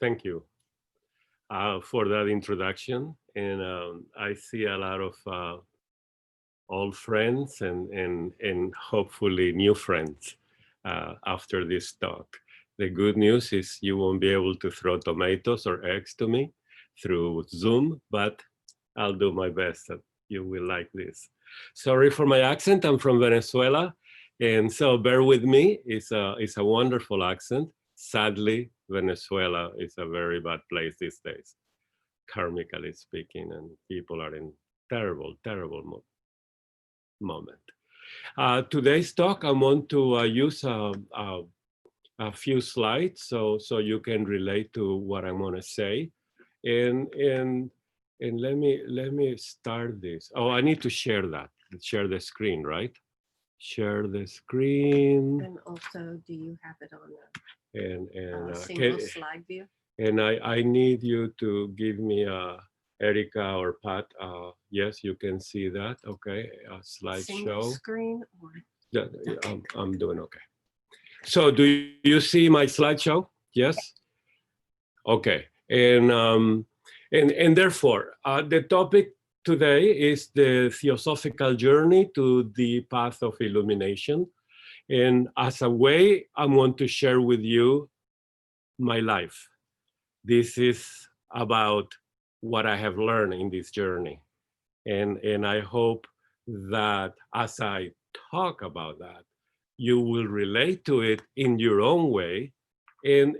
Thank you for that introduction. And I see a lot of old friends and hopefully new friends after this talk. The good news is you won't be able to throw tomatoes or eggs to me through Zoom, but I'll do my best that you will like this. Sorry for my accent, I'm from Venezuela, and so bear with me. It's a wonderful accent. Sadly, Venezuela is a very bad place these days, karmically speaking, and people are in terrible, terrible moment. Today's talk, I want to use a few slides so you can relate to what I'm gonna say, and let me start this. Oh, I need to share the screen, right? Share the screen. And also, do you have it on And single slide view? And I need you to give me Erica or Pat. Yes, you can see that. Okay, slideshow. Single screen or? Yeah, I'm doing okay. So do you see my slideshow? Yes. Okay, and therefore the topic today is the theosophical journey to the path of illumination. And as a way, I want to share with you my life. This is about what I have learned in this journey. And I hope that as I talk about that, you will relate to it in your own way. And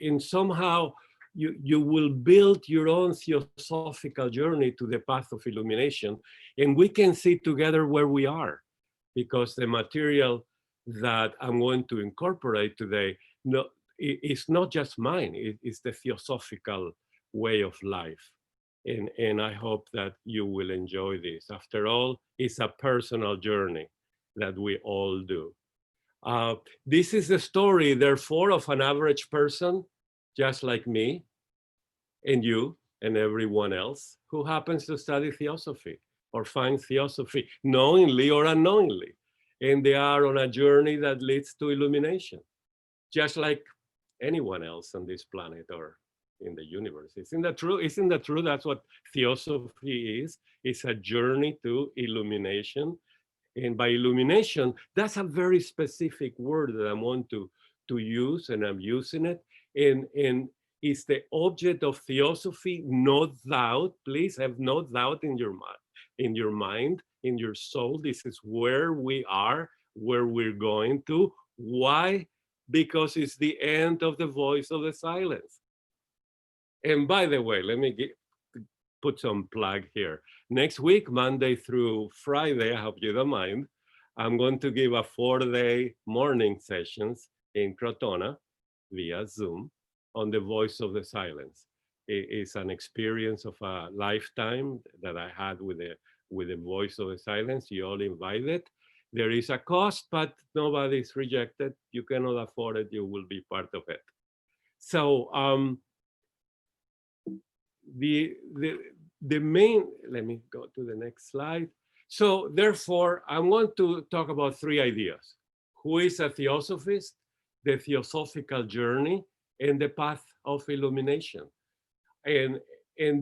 in somehow, you will build your own theosophical journey to the path of illumination. And we can see together where we are, because the material that I'm going to incorporate today, it's not just mine, it's the theosophical way of life. And I hope that you will enjoy this. After all, it's a personal journey that we all do. This is the story, therefore, of an average person, just like me and you and everyone else who happens to study theosophy or find theosophy knowingly or unknowingly. And they are on a journey that leads to illumination, just like anyone else on this planet or in the universe. Isn't that true? Isn't that true? That's what theosophy is. It's a journey to illumination. And by illumination, that's a very specific word that I want to use, and I'm using it. And it's the object of theosophy, no doubt. Please have no doubt in your mind, in your soul. This is where we are, where we're going to. Why? Because it's the end of the voice of the silence. And by the way, let me put some plug here. Next week, Monday through Friday, I hope you don't mind, I'm going to give a 4-day morning sessions in Crotona via Zoom on the voice of the silence. It's an experience of a lifetime that I had with the voice of the silence. You all invited. There is a cost, but nobody's rejected. You cannot afford it, you will be part of it. So the main, let me go to the next slide. So therefore, I want to talk about 3 ideas. Who is a theosophist, the theosophical journey, and the path of illumination. And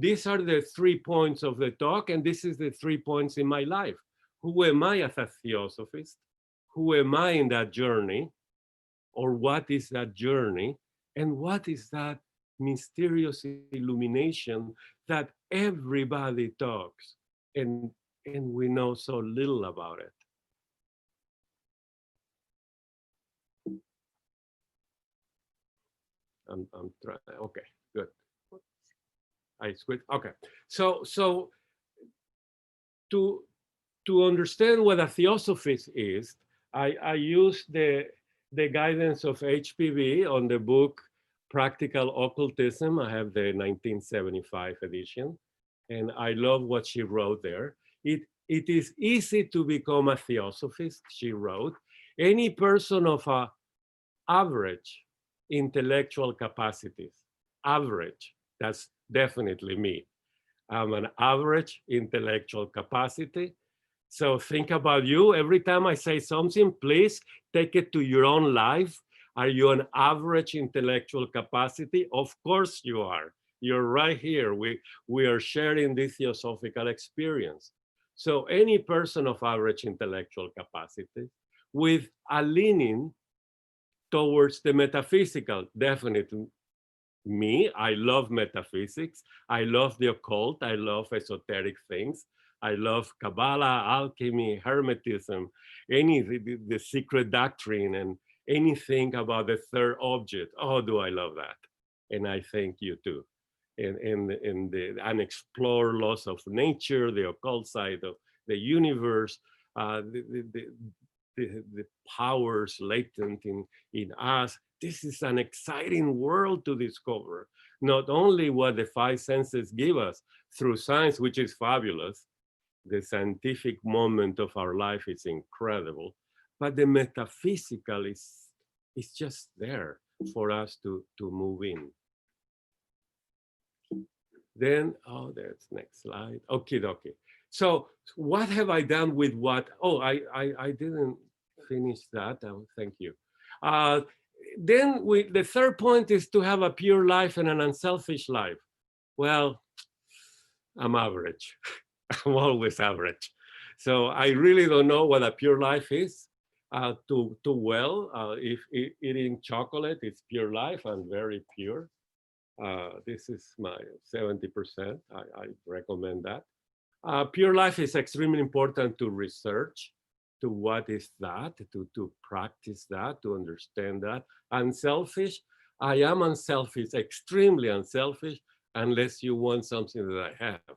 these are the 3 points of the talk, and this is the 3 points in my life. Who am I as a theosophist? Who am I in that journey? Or what is that journey? And what is that mysterious illumination that everybody talks, and we know so little about it? I'm trying. Okay, good. I switch. Okay, so to understand what a theosophist is, I use the guidance of HPV on the book Practical Occultism. I have the 1975 edition, and I love what she wrote there. It is easy to become a theosophist, she wrote. Any person of a average intellectual capacities, average, that's definitely me. I'm an average intellectual capacity. So think about you. Every time I say something, please take it to your own life. Are you an average intellectual capacity? Of course you are. You're right here. We are sharing this theosophical experience. So any person of average intellectual capacity with a leaning towards the metaphysical, definitely me, I love metaphysics. I love the occult. I love esoteric things. I love Kabbalah, alchemy, Hermetism, the secret doctrine, and anything about the third object. Oh, do I love that? And I thank you too. And the unexplored laws of nature, the occult side of the universe, uh, the, the, the, the powers latent in us. This is an exciting world to discover. Not only what the five senses give us through science, which is fabulous, the scientific moment of our life is incredible, but the metaphysical is just there for us to move in. Then, oh, that's next slide. Okay. So what have I done with what? Oh, I didn't finish that. Oh, thank you. Then the third point is to have a pure life and an unselfish life. Well, I'm average. I'm always average. So I really don't know what a pure life is too well. If eating chocolate is pure life, I'm very pure. This is my 70%. I recommend that. Pure life is extremely important to research, to what is that, to practice that, to understand that. Unselfish, I am unselfish, extremely unselfish, unless you want something that I have.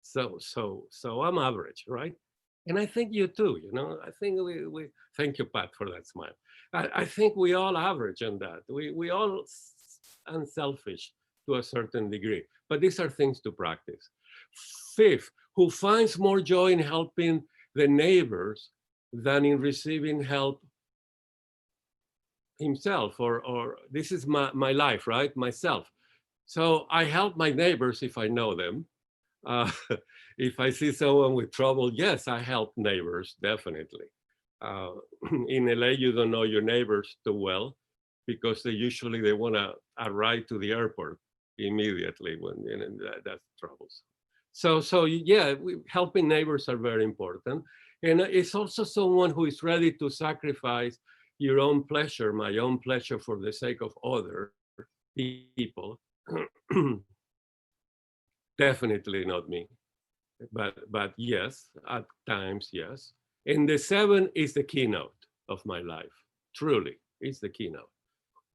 So I'm average, right? And I think you too, you know, I think we thank you, Pat, for that smile. I think we all average on that. We all unselfish to a certain degree, but these are things to practice. Fifth, who finds more joy in helping the neighbors than in receiving help himself, or this is my life, right? Myself. So I help my neighbors if I know them. If I see someone with trouble, yes, I help neighbors, definitely. In LA, you don't know your neighbors too well because they want to arrive to the airport immediately when that's troubles. So yeah, helping neighbors are very important. And it's also someone who is ready to sacrifice your own pleasure, my own pleasure for the sake of other people. Definitely not me, but yes, at times, yes. And the seven is the keynote of my life. Truly, it's the keynote.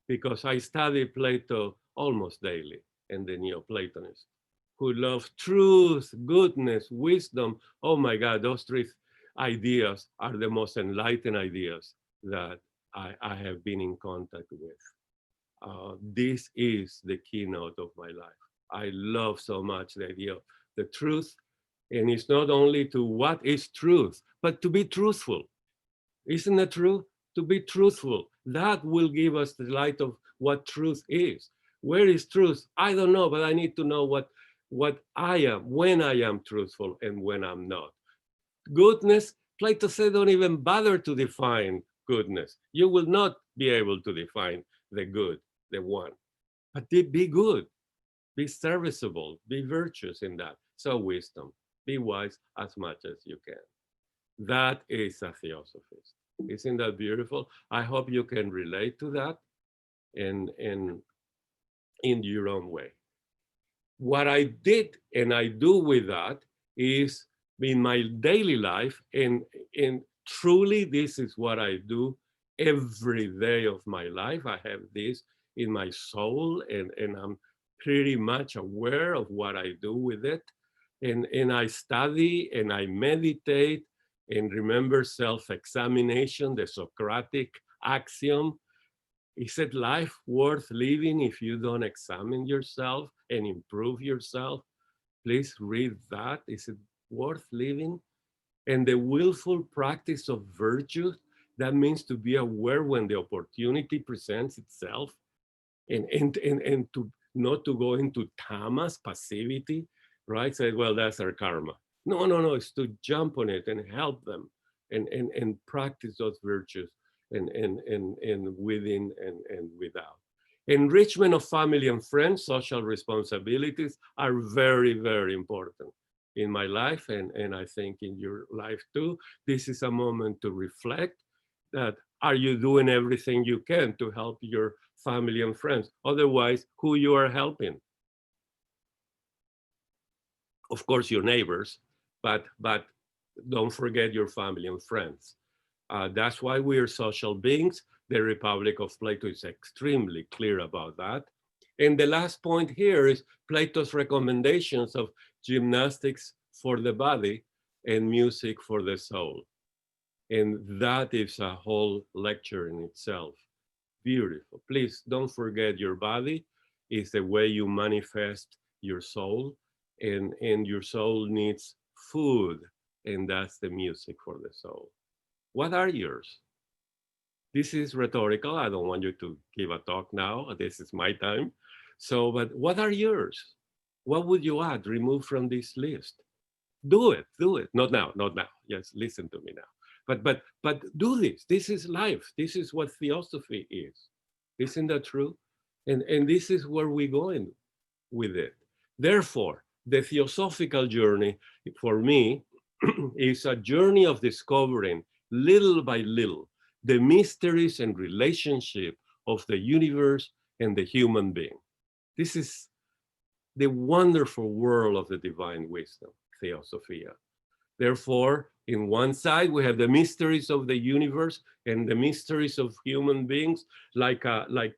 Because I study Plato almost daily and the Neoplatonists, who love truth, goodness, wisdom. Oh my God, those three ideas are the most enlightened ideas that I have been in contact with. This is the keynote of my life. I love so much the idea of the truth. And it's not only to what is truth, but to be truthful. Isn't it true? To be truthful. That will give us the light of what truth is. Where is truth? I don't know, but I need to know what I am, when I am truthful and when I'm not. Goodness, Plato said, don't even bother to define goodness. You will not be able to define the good, the one. But be good, be serviceable, be virtuous in that. So wisdom, be wise as much as you can. That is a theosophist. Isn't that beautiful? I hope you can relate to that in your own way. What I did and I do with that is in my daily life, and truly this is what I do every day of my life. I have this in my soul, and I'm pretty much aware of what I do with it. And I study and I meditate and remember self-examination, the Socratic axiom. Is it life worth living if you don't examine yourself and improve yourself? Please read that. Is it worth living? And the willful practice of virtue, that means to be aware when the opportunity presents itself and to not to go into tamas, passivity, right? Say, well, that's our karma. No, it's to jump on it and help them and practice those virtues and within and without. Enrichment of family and friends, social responsibilities are very, very important in my life, and I think in your life too. This is a moment to reflect that, are you doing everything you can to help your family and friends? Otherwise, who you are helping? Of course, your neighbors, but don't forget your family and friends. That's why we are social beings. The Republic of Plato is extremely clear about that. And the last point here is Plato's recommendations of gymnastics for the body and music for the soul. And that is a whole lecture in itself. Beautiful. Please don't forget your body is the way you manifest your soul, and your soul needs food, and that's the music for the soul. What are yours? This is rhetorical. I don't want you to give a talk now. This is my time. So, but what are yours? What would you add, remove from this list? Do it, do it. Not now, not now. Yes, listen to me now. But do this. This is life. This is what theosophy is. Isn't that true? And this is where we're going with it. Therefore, the theosophical journey for me is a journey of discovering little by little the mysteries and relationship of the universe and the human being. This is the wonderful world of the divine wisdom, Theosophia. Therefore, in one side, we have the mysteries of the universe and the mysteries of human beings, like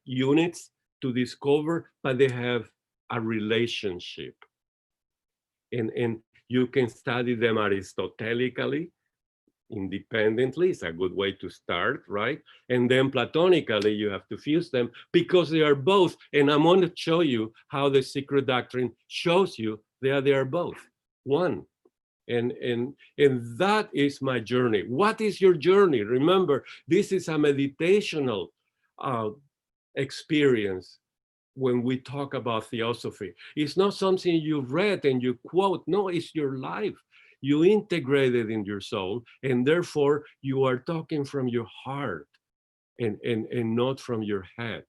units to discover, but they have a relationship. And you can study them Aristotelically, independently. It's a good way to start, right? And then Platonically, you have to fuse them because they are both. And I'm going to show you how the secret doctrine shows you they are both one. And that is my journey. What is your journey? Remember, this is a meditational experience when we talk about theosophy. It's not something you read and you quote. No, it's your life. You integrate it in your soul, and therefore you are talking from your heart and not from your head.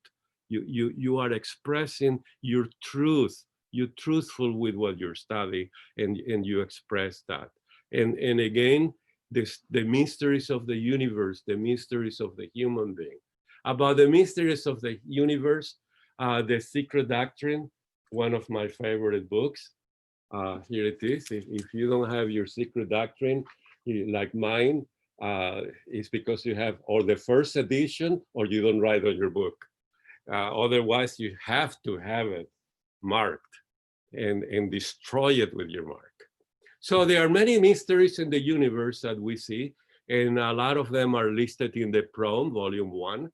You are expressing your truth. You're truthful with what you're studying, and you express that. And again, the mysteries of the universe, the mysteries of the human being. About the mysteries of the universe, The Secret Doctrine, one of my favorite books. Here it is. If you don't have your secret doctrine, like mine, it's because you have or the first edition or you don't write on your book. Otherwise, you have to have it marked and destroy it with your mark. So there are many mysteries in the universe that we see, and a lot of them are listed in the Prom, Volume 1.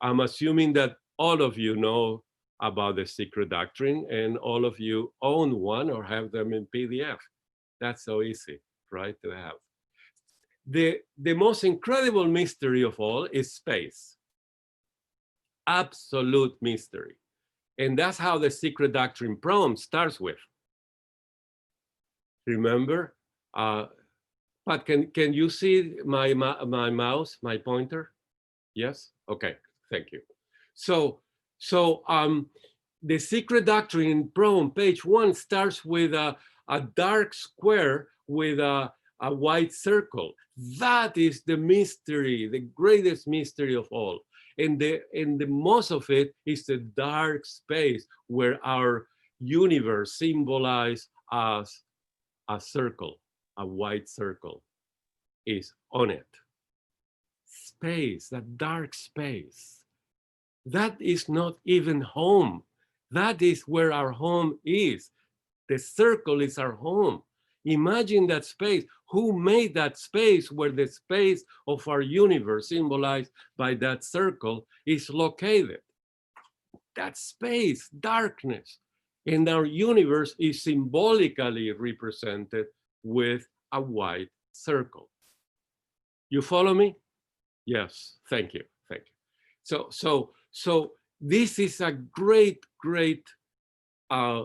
I'm assuming that all of you know about the secret doctrine, and all of you own one or have them in PDF. That's so easy, right, to have. The most incredible mystery of all is space. Absolute mystery. And that's how the secret doctrine Prom starts with. Remember? But can you see my mouse, my pointer? Yes? Okay, thank you. So the secret doctrine in Prom, page 1, starts with a dark square with a white circle. That is the mystery, the greatest mystery of all. And the most of it is the dark space where our universe symbolized as a circle, a white circle is on it. Space, that dark space. That is not even home. That is where our home is. The circle is our home. Imagine that space. Who made that space where the space of our universe, symbolized by that circle, is located? That space, darkness. And our universe is symbolically represented with a white circle. You follow me? Yes, thank you, thank you. So this is a great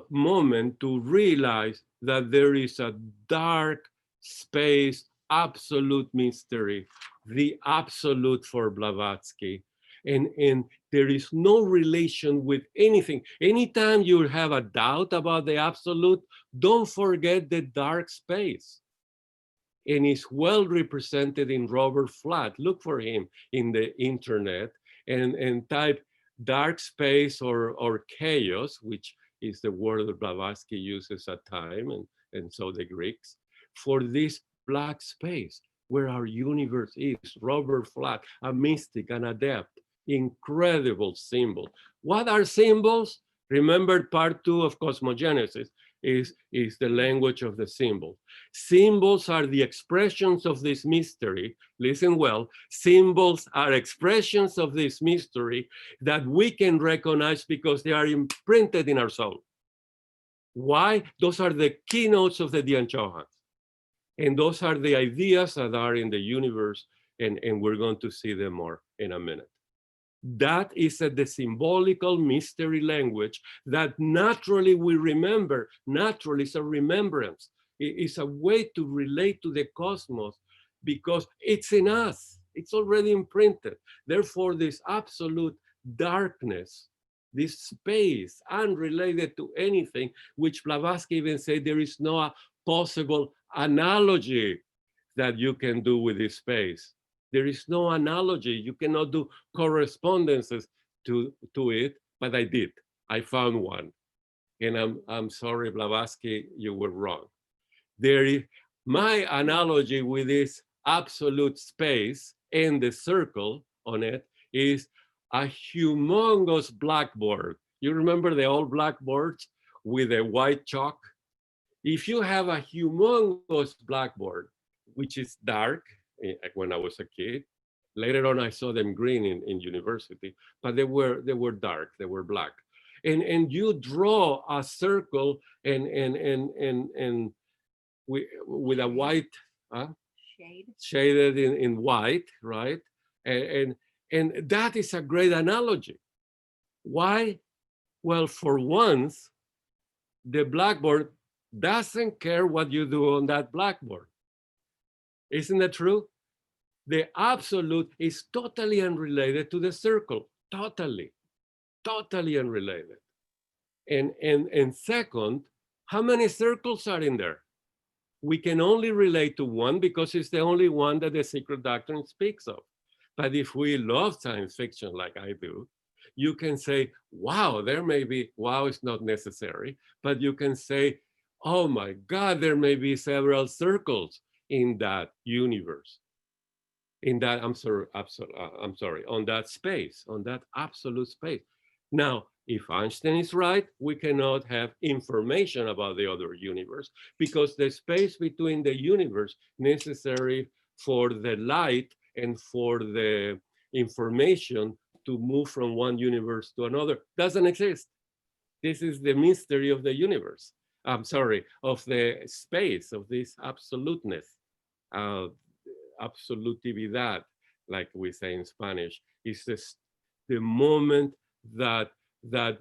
moment to realize that there is a dark space, absolute mystery the absolute for Blavatsky. And there is no relation with anything. Anytime you have a doubt about the absolute, don't forget the dark space. And it's well represented in Robert Flatt. Look for him in the internet and type dark space or chaos, which is the word that Blavatsky uses at time, and so the Greeks, for this black space where our universe is. Robert Flatt, a mystic, an adept, incredible symbol. What are symbols? Remember part 2 of Cosmogenesis is the language of the symbol. Symbols are the expressions of this mystery. Listen well, symbols are expressions of this mystery that we can recognize because they are imprinted in our soul. Why? Those are the keynotes of the Dhyan Chohans. And those are the ideas that are in the universe, and we're going to see them more in a minute. That is the symbolical mystery language that naturally we remember. Naturally, it's a remembrance. It's a way to relate to the cosmos because it's in us. It's already imprinted. Therefore, this absolute darkness, this space, unrelated to anything, which Blavatsky even said there is no possible analogy that you can do with this space. There is no analogy. You cannot do correspondences to it, but I did. I found one. And I'm sorry, Blavatsky, you were wrong. My analogy with this absolute space and the circle on it is a humongous blackboard. You remember the old blackboards with a white chalk? If you have a humongous blackboard, which is dark, when I was a kid. Later on, I saw them green in university, but they were dark, they were black. And you draw a circle and with a white, shaded in white, right? And that is a great analogy. Why? Well, for once, the blackboard doesn't care what you do on that blackboard. Isn't that true? The absolute is totally unrelated to the circle. Totally unrelated. And second, how many circles are in there? We can only relate to one because it's the only one that the secret doctrine speaks of. But if we love science fiction like I do, you can say, wow, there may be, wow is not necessary, but you can say, oh my God, there may be several circles in that universe, in that, I'm sorry, on that space, on that absolute space. Now, if Einstein is right, we cannot have information about the other universe because the space between the universe necessary for the light and for the information to move from one universe to another doesn't exist. This is the mystery of the universe. I'm sorry, of the space, of this absoluteness. Absolutividad, like we say in Spanish, is the moment that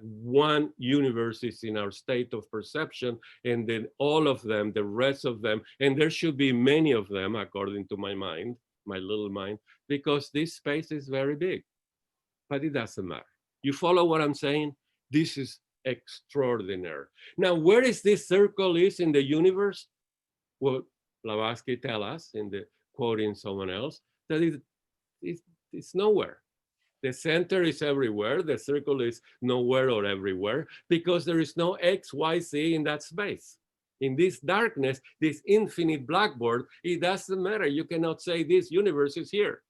one universe is in our state of perception, and then all of them, the rest of them, and there should be many of them according to my mind, my little mind, because this space is very big, but it doesn't matter. You follow what I'm saying? This is extraordinary. Now, where is this circle is in the universe? Well, Blavatsky tells us in the quoting someone else that it's nowhere. The center is everywhere. The circle is nowhere or everywhere because there is no X, Y, Z in that space. In this darkness, this infinite blackboard, it doesn't matter. You cannot say this universe is here.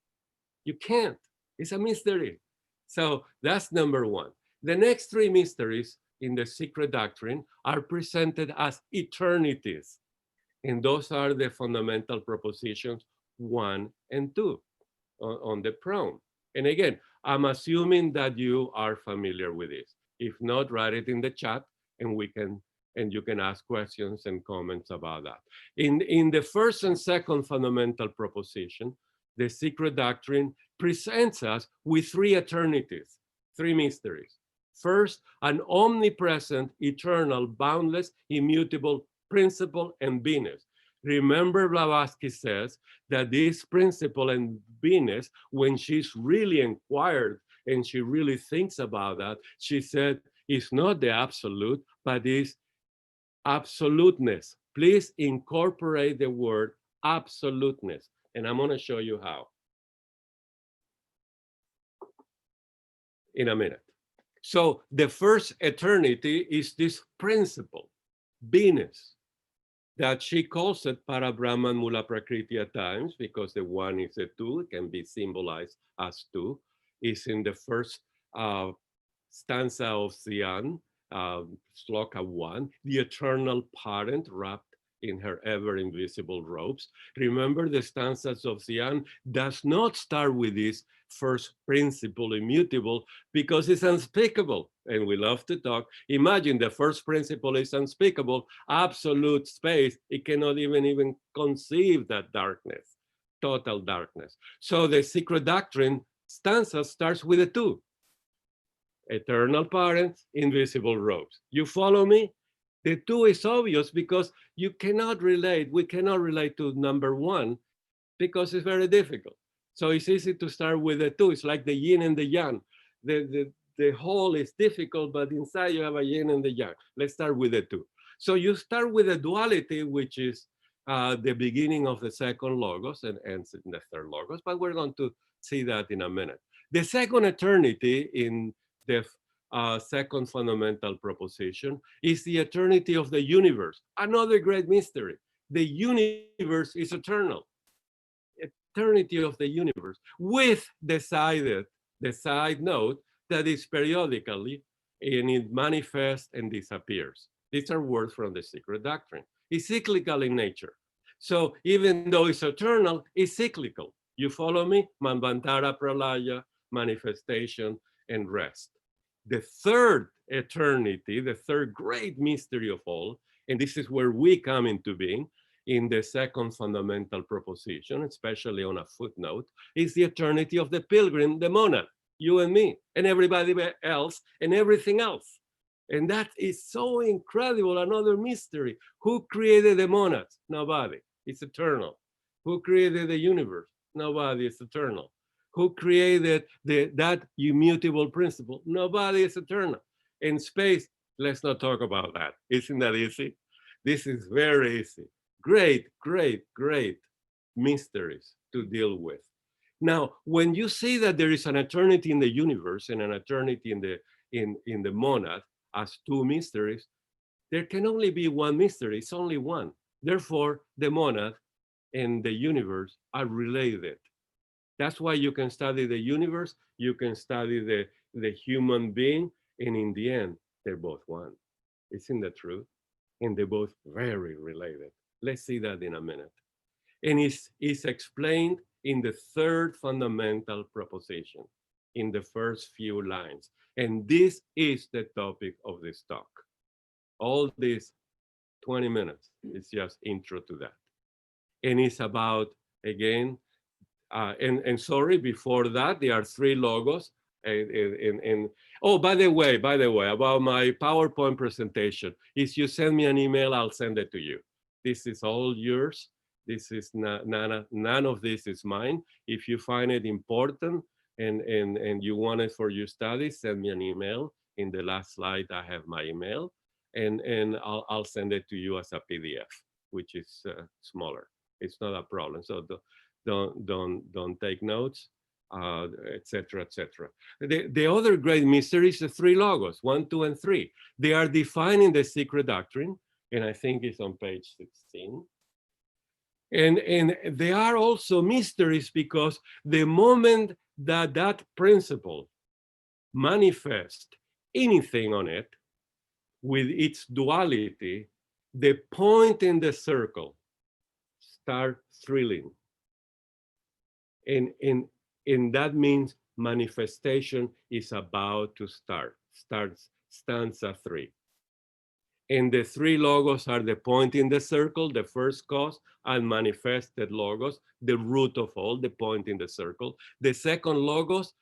You can't. It's a mystery. So that's number one. The next three mysteries in the secret doctrine are presented as eternities. And those are the fundamental propositions 1 and 2 on the proem. And again, I'm assuming that you are familiar with this. If not, write it in the chat and you can ask questions and comments about that. In the first and second fundamental proposition, the secret doctrine presents us with three eternities, three mysteries. First, an omnipresent, eternal, boundless, immutable principle and beingness. Remember, Blavatsky says that this principle in Venus, when she's really inquired and she really thinks about that, she said, it's not the absolute, but it's absoluteness. Please incorporate the word absoluteness. And I'm going to show you how in a minute. So the first eternity is this principle, Venus, that she calls it para Brahman Mula Prakriti at times, because the one is a two, it can be symbolized as two, is in the first stanza of Sian, Sloka 1, the eternal parent wrapped in her ever invisible robes. Remember, the stanzas of Sian does not start with this first principle, immutable, because it's unspeakable. And we love to talk. Imagine the first principle is unspeakable, absolute space. It cannot even conceive that darkness, total darkness. So the secret doctrine stanza starts with a two. Eternal parents, invisible robes. You follow me? The two is obvious because you cannot relate, we cannot relate to number one because it's very difficult. So it's easy to start with the two. It's like the yin and the yang. The whole is difficult, but inside you have a yin and the yang. Let's start with the two. So you start with the duality, which is the beginning of the second logos and ends in the third logos, but we're going to see that in a minute. The second eternity in the second fundamental proposition is the eternity of the universe. Another great mystery. The universe is eternal. Eternity of the universe, with the side note that is periodically, and it manifests and disappears. These are words from the secret doctrine. It's cyclical in nature. So even though it's eternal, it's cyclical. You follow me? Manvantara, pralaya, manifestation, and rest. The third eternity, the third great mystery of all, and this is where we come into being in the second fundamental proposition, especially on a footnote, is the eternity of the pilgrim, the monad, you and me, and everybody else, and everything else. And that is so incredible, another mystery. Who created the monads? Nobody. It's eternal. Who created the universe? Nobody. It's eternal. Who created that immutable principle? Nobody is eternal. In space, let's not talk about that. Isn't that easy? This is very easy. Great, great, great mysteries to deal with. Now, when you see that there is an eternity in the universe and an eternity in the monad as two mysteries, there can only be one mystery. It's only one. Therefore, the monad and the universe are related. That's why you can study the universe, you can study the human being, and in the end, they're both one. Isn't that true? And they're both very related. Let's see that in a minute. And it's explained in the third fundamental proposition, in the first few lines. And this is the topic of this talk. All this 20 minutes is just intro to that. And it's about, again, and sorry, before that, there are three logos. Oh, by the way, about my PowerPoint presentation, if you send me an email, I'll send it to you. This is all yours. This is none of this is mine. If you find it important and you want it for your studies, send me an email. In the last slide, I have my email, and I'll send it to you as a PDF, which is smaller. It's not a problem. So don't take notes, etc., etc. The other great mystery is the three logos, 1, 2, and 3. They are defined in the secret doctrine, and I think it's on page 16. And they are also mysteries because the moment that that principle manifests anything on it with its duality, the point in the circle start thrilling. And that means manifestation is about to start. Starts stanza 3. And the three logos are the point in the circle, the first cause, and manifested logos, the root of all, the point in the circle. The second logos,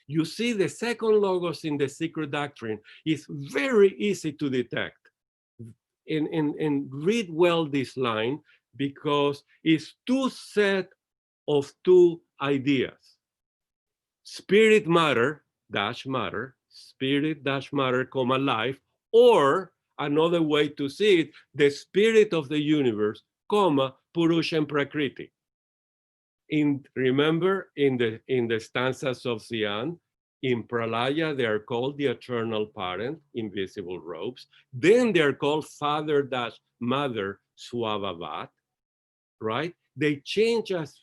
you see the second logos in the secret doctrine is very easy to detect. And read well this line. because it's two set of two ideas. Spirit matter dash matter, spirit dash matter, comma, life, or another way to see it, the spirit of the universe, comma, Purusha and Prakriti. Remember in the stanzas of Zian, in Pralaya, they are called the eternal parent, invisible robes. Then they're called father dash mother, Swabhavat, right? They change as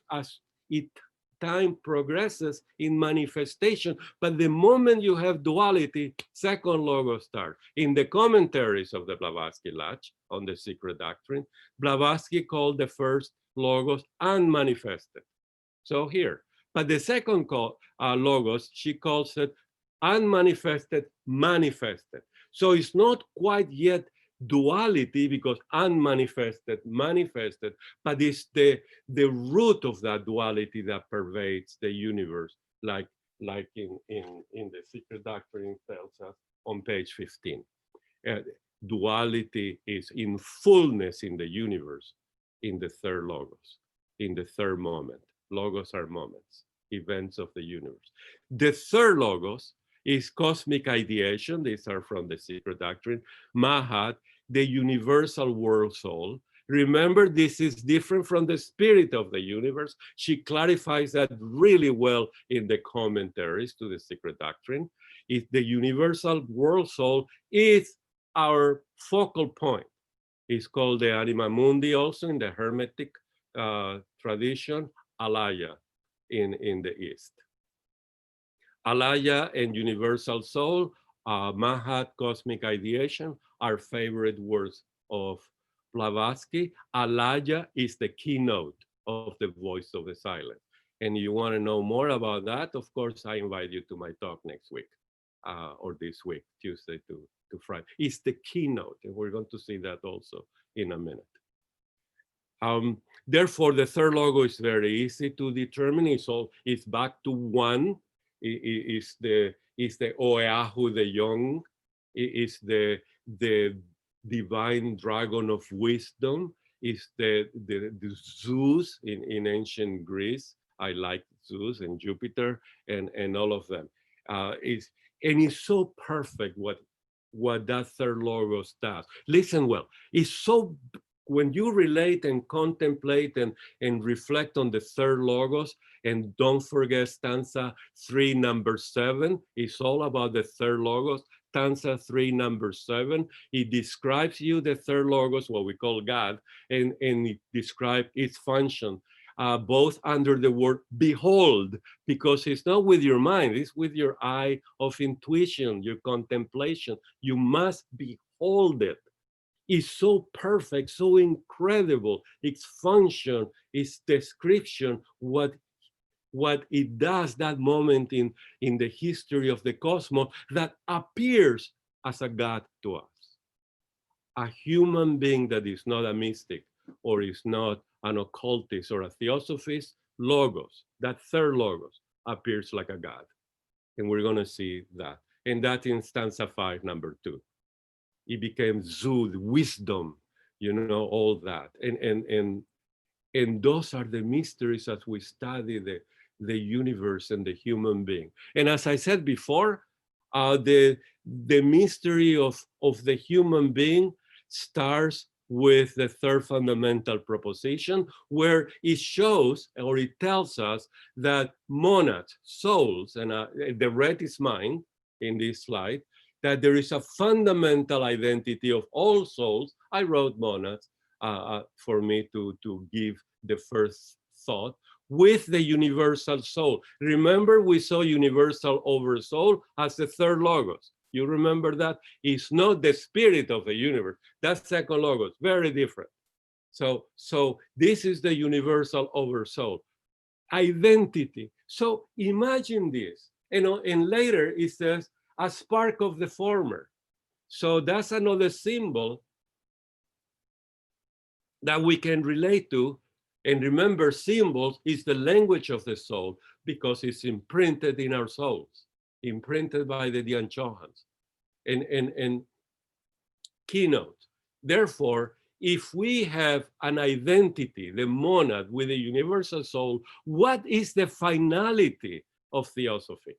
time progresses in manifestation, but the moment you have duality, second logos start. In the commentaries of the Blavatsky Lach on the secret doctrine, Blavatsky called the first logos unmanifested. So here, but the second logos, she calls it unmanifested, manifested. So it's not quite yet duality because unmanifested, manifested, but it's the root of that duality that pervades the universe, like in the secret doctrine tells us on page 15. Duality is in fullness in the universe, in the third logos, in the third moment. Logos are moments, events of the universe. The third logos is cosmic ideation. These are from the secret doctrine. Mahat, the universal world soul. Remember, this is different from the spirit of the universe. She clarifies that really well in the commentaries to the secret doctrine. If the universal world soul is our focal point. It's called the anima mundi also in the Hermetic tradition, Alaya in the East. Alaya and universal soul, Mahat, cosmic ideation, are favorite words of Blavatsky. Alaya is the keynote of the voice of the silent. And you want to know more about that, of course, I invite you to my talk next week, or this week, Tuesday to Friday. It's the keynote, and we're going to see that also in a minute. Therefore, the third logo is very easy to determine. It's back to one. It's the Oeahu, the young. It's the divine dragon of wisdom. It's the Zeus in ancient Greece. I like Zeus and Jupiter and all of them. And it's so perfect what that third logos does. Listen well. It's so, when you relate and contemplate and reflect on the third logos, and don't forget stanza 3, number 7, it's all about the third logos. Stanza 3, number 7, it describes you, the third logos, what we call God, and it describes its function, both under the word behold, because it's not with your mind, it's with your eye of intuition, your contemplation. You must behold it. Is so perfect, so incredible, its function, its description, what it does that moment in the history of the cosmos that appears as a God to us. A human being that is not a mystic or is not an occultist or a theosophist, logos, that third logos, appears like a God. And we're going to see that. And that in stanza 5, number 2. It became Zud, wisdom, all that. And those are the mysteries as we study the universe and the human being. And as I said before, the mystery of the human being starts with the third fundamental proposition, where it shows, or it tells us, that monads, souls, and the red is mine in this slide, that there is a fundamental identity of all souls. I wrote monads for me to give the first thought, with the universal soul. Remember, we saw universal over soul as the third logos. You remember that? It's not the spirit of the universe. That's second logos, very different. So this is the universal over soul. Identity. So imagine this. And later it says, a spark of the former. So that's another symbol that we can relate to. And remember, symbols is the language of the soul because it's imprinted in our souls, imprinted by the Dhyan Chohans. And keynote. Therefore, if we have an identity, the monad with the universal soul, what is the finality of theosophy?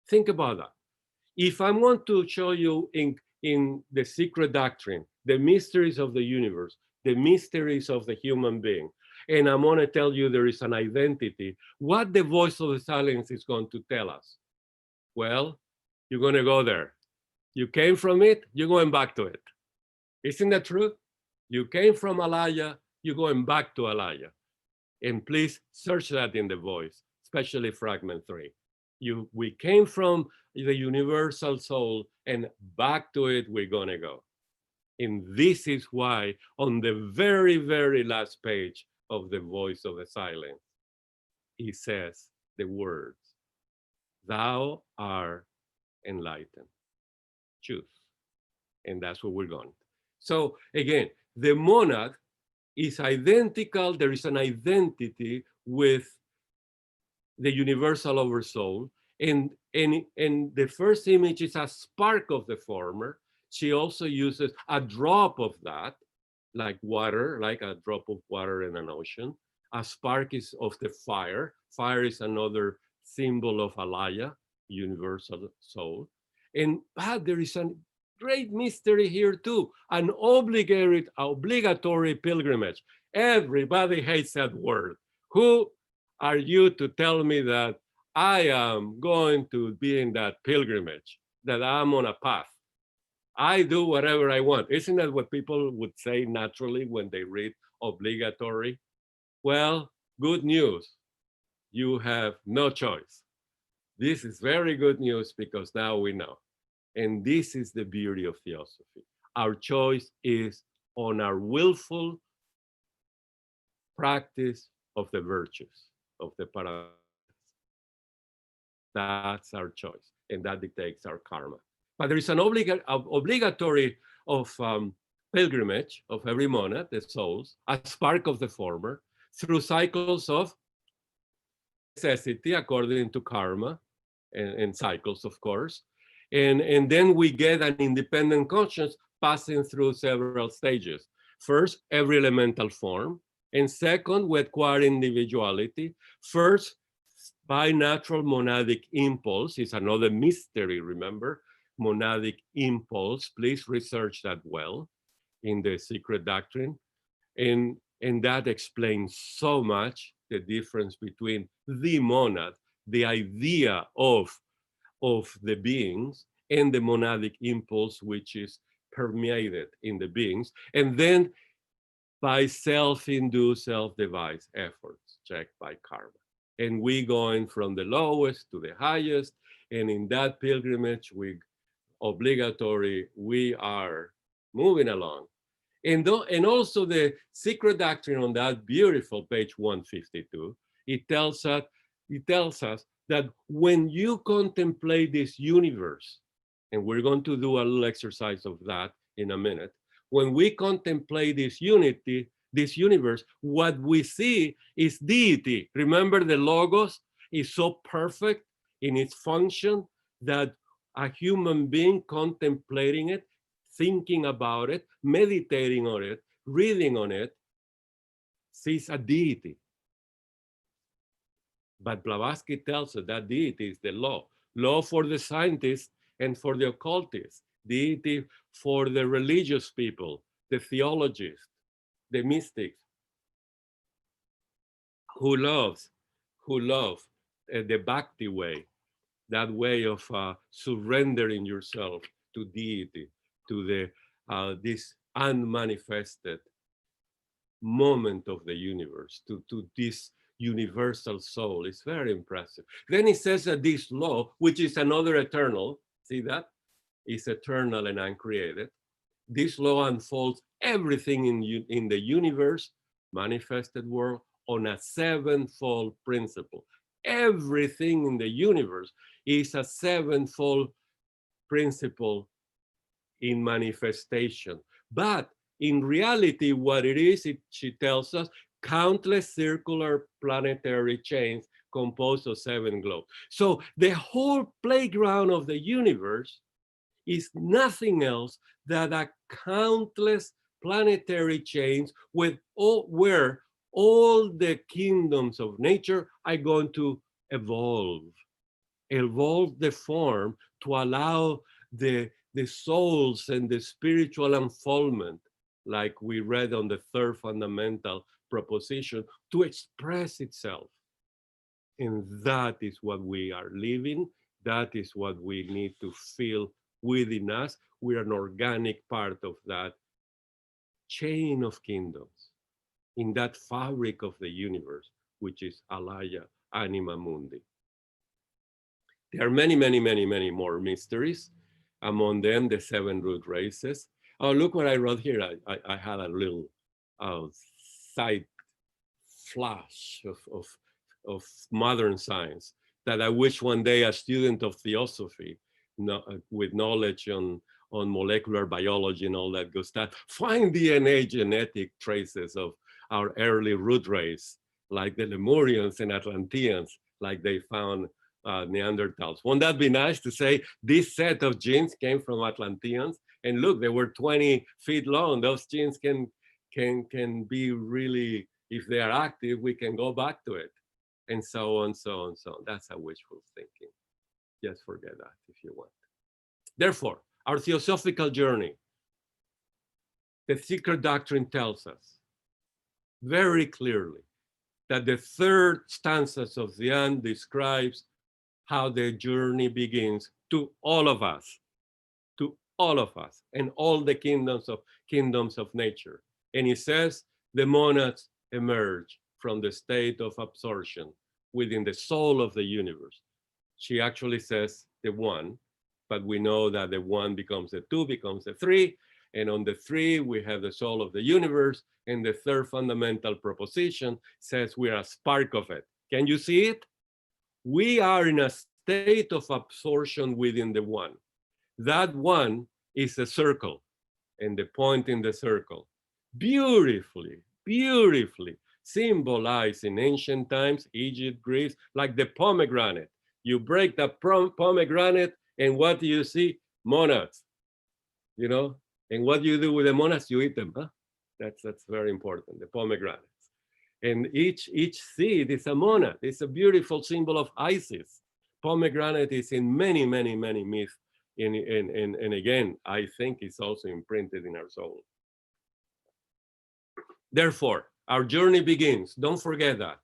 Think about that. If I want to show you in the secret doctrine, the mysteries of the universe, the mysteries of the human being, and I'm going to tell you there is an identity, what the voice of the silence is going to tell us? Well, you're going to go there. You came from it, you're going back to it. Isn't that true? You came from Alaya, you're going back to Alaya. And please search that in the voice, especially fragment 3. We came from the universal soul, and back to it we're going to go. And this is why on the very, very last page of the voice of the silence, he says the words, "Thou art enlightened. Choose." And that's where we're going. So again, the monad is identical. There is an identity with the universal oversoul. And the first image is a spark of the former. She also uses a drop of that, like water, like a drop of water in an ocean. A spark is of the fire. Fire is another symbol of Alaya, universal soul. And there is a great mystery here too, an obligatory pilgrimage. Everybody hates that word. Who are you to tell me that I am going to be in that pilgrimage, that I'm on a path? I do whatever I want. Isn't that what people would say naturally when they read obligatory? Well, good news. You have no choice. This is very good news because now we know. And this is the beauty of theosophy. Our choice is on our willful practice of the virtues, of the paradise. That's our choice, and that dictates our karma. But there is an obligatory of pilgrimage of every monad, the souls, a spark of the former, through cycles of necessity according to karma, and cycles, of course. And then we get an independent conscience passing through several stages. First, every elemental form. And second, we acquire individuality. First, by natural monadic impulse is another mystery, remember? Monadic impulse, please research that well in the secret doctrine. And that explains so much the difference between the monad, the idea of the beings, and the monadic impulse, which is permeated in the beings. And then by self-induced, self-devised efforts, checked by karma. And we going from the lowest to the highest. And in that pilgrimage, we are moving along. And also the secret doctrine on that beautiful page 152, it tells us that when you contemplate this universe, and we're going to do a little exercise of that in a minute, when we contemplate this unity, this universe, what we see is deity. Remember, the logos is so perfect in its function that a human being contemplating it, thinking about it, meditating on it, reading on it, sees a deity. But Blavatsky tells us that deity is the law for the scientists and for the occultists, deity for the religious people, the theologists, the mystics, who love the bhakti way, that way of surrendering yourself to deity, to this unmanifested moment of the universe, to this universal soul. It's very impressive. Then he says that this law, which is another eternal, see that? Is eternal and uncreated. This law unfolds everything in the universe, manifested world, on a sevenfold principle. Everything in the universe is a sevenfold principle in manifestation. But in reality, what it is, she tells us, countless circular planetary chains composed of 7 globes. So the whole playground of the universe is nothing else than a countless planetary chains with where all the kingdoms of nature are going to evolve the form to allow the souls and the spiritual unfoldment, like we read on the third fundamental proposition, to express itself. And that is what we are living. That is what we need to feel within us. We are an organic part of that chain of kingdoms, in that fabric of the universe, which is Alaya, Anima Mundi. There are many, many, many, many more mysteries. Among them, the 7 root races. Oh, look what I wrote here. I had a little side flash of modern science that I wish one day a student of theosophy with knowledge on molecular biology and all that good stuff, find DNA genetic traces of our early root race, like the Lemurians and Atlanteans, like they found Neanderthals. Won't that be nice to say this set of genes came from Atlanteans? And look, they were 20 feet long. Those genes can be really, if they are active, we can go back to it. And so on, so on, so on. That's a wishful thinking. Just forget that if you want. Therefore, our theosophical journey, the secret doctrine tells us very clearly that the third stanzas of the end describes how the journey begins to all of us, and all the kingdoms of nature. And it says the monads emerge from the state of absorption within the soul of the universe. She actually says the one, but we know that the one becomes the two, becomes the three, and on the three we have the soul of the universe, and the third fundamental proposition says we are a spark of it. Can you see it? We are in a state of absorption within the one. That one is a circle, and the point in the circle, beautifully symbolized in ancient times, Egypt, Greece, like the pomegranate. You break the pomegranate, and what do you see? Monads, you know? And what do you do with the monads? You eat them, huh? That's very important, the pomegranates. And each seed is a monad. It's a beautiful symbol of Isis. Pomegranate is in many myths. And again, I think it's also imprinted in our soul. Therefore, our journey begins, don't forget that,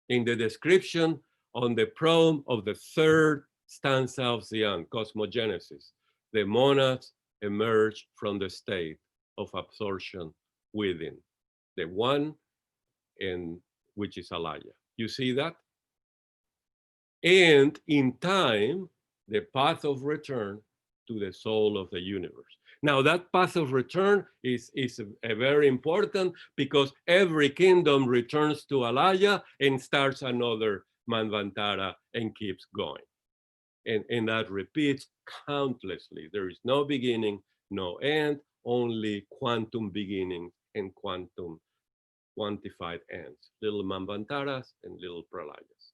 in the description on the proem of the third stanza of Zion, Cosmogenesis. The monads emerge from the state of absorption within the one, and which is Alaya. You see that? And in time, the path of return to the soul of the universe. Now that path of return is a very important, because every kingdom returns to Alaya and starts another Manvantara and keeps going. And that repeats countlessly. There is no beginning, no end, only quantum beginnings and quantified ends, little Manvantaras and little Pralayas.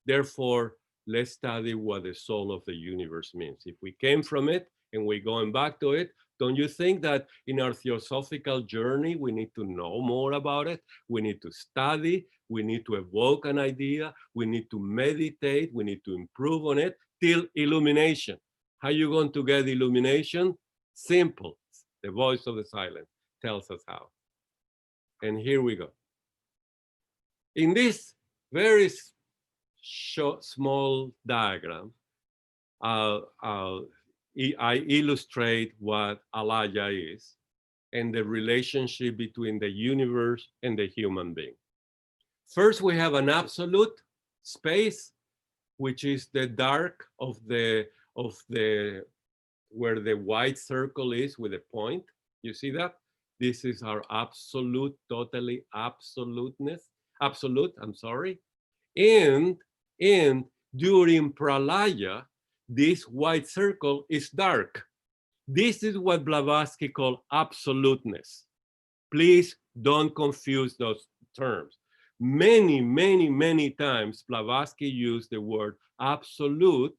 Therefore, let's study what the soul of the universe means. If we came from it and we're going back to it, don't you think that in our theosophical journey, we need to know more about it? We need to study, we need to evoke an idea, we need to meditate, we need to improve on it till illumination. How are you going to get illumination? Simple. The voice of the silence tells us how. And here we go. In this very short, small diagram, I illustrate what Alaya is and the relationship between the universe and the human being. First, we have an absolute space, which is the dark of the where the white circle is with a point. You see that? This is our absolute, totally absoluteness. Absolute, I'm sorry. And during Pralaya, this white circle is dark. This is what Blavatsky called absoluteness. Please don't confuse those terms. Many times Blavatsky used the word absolute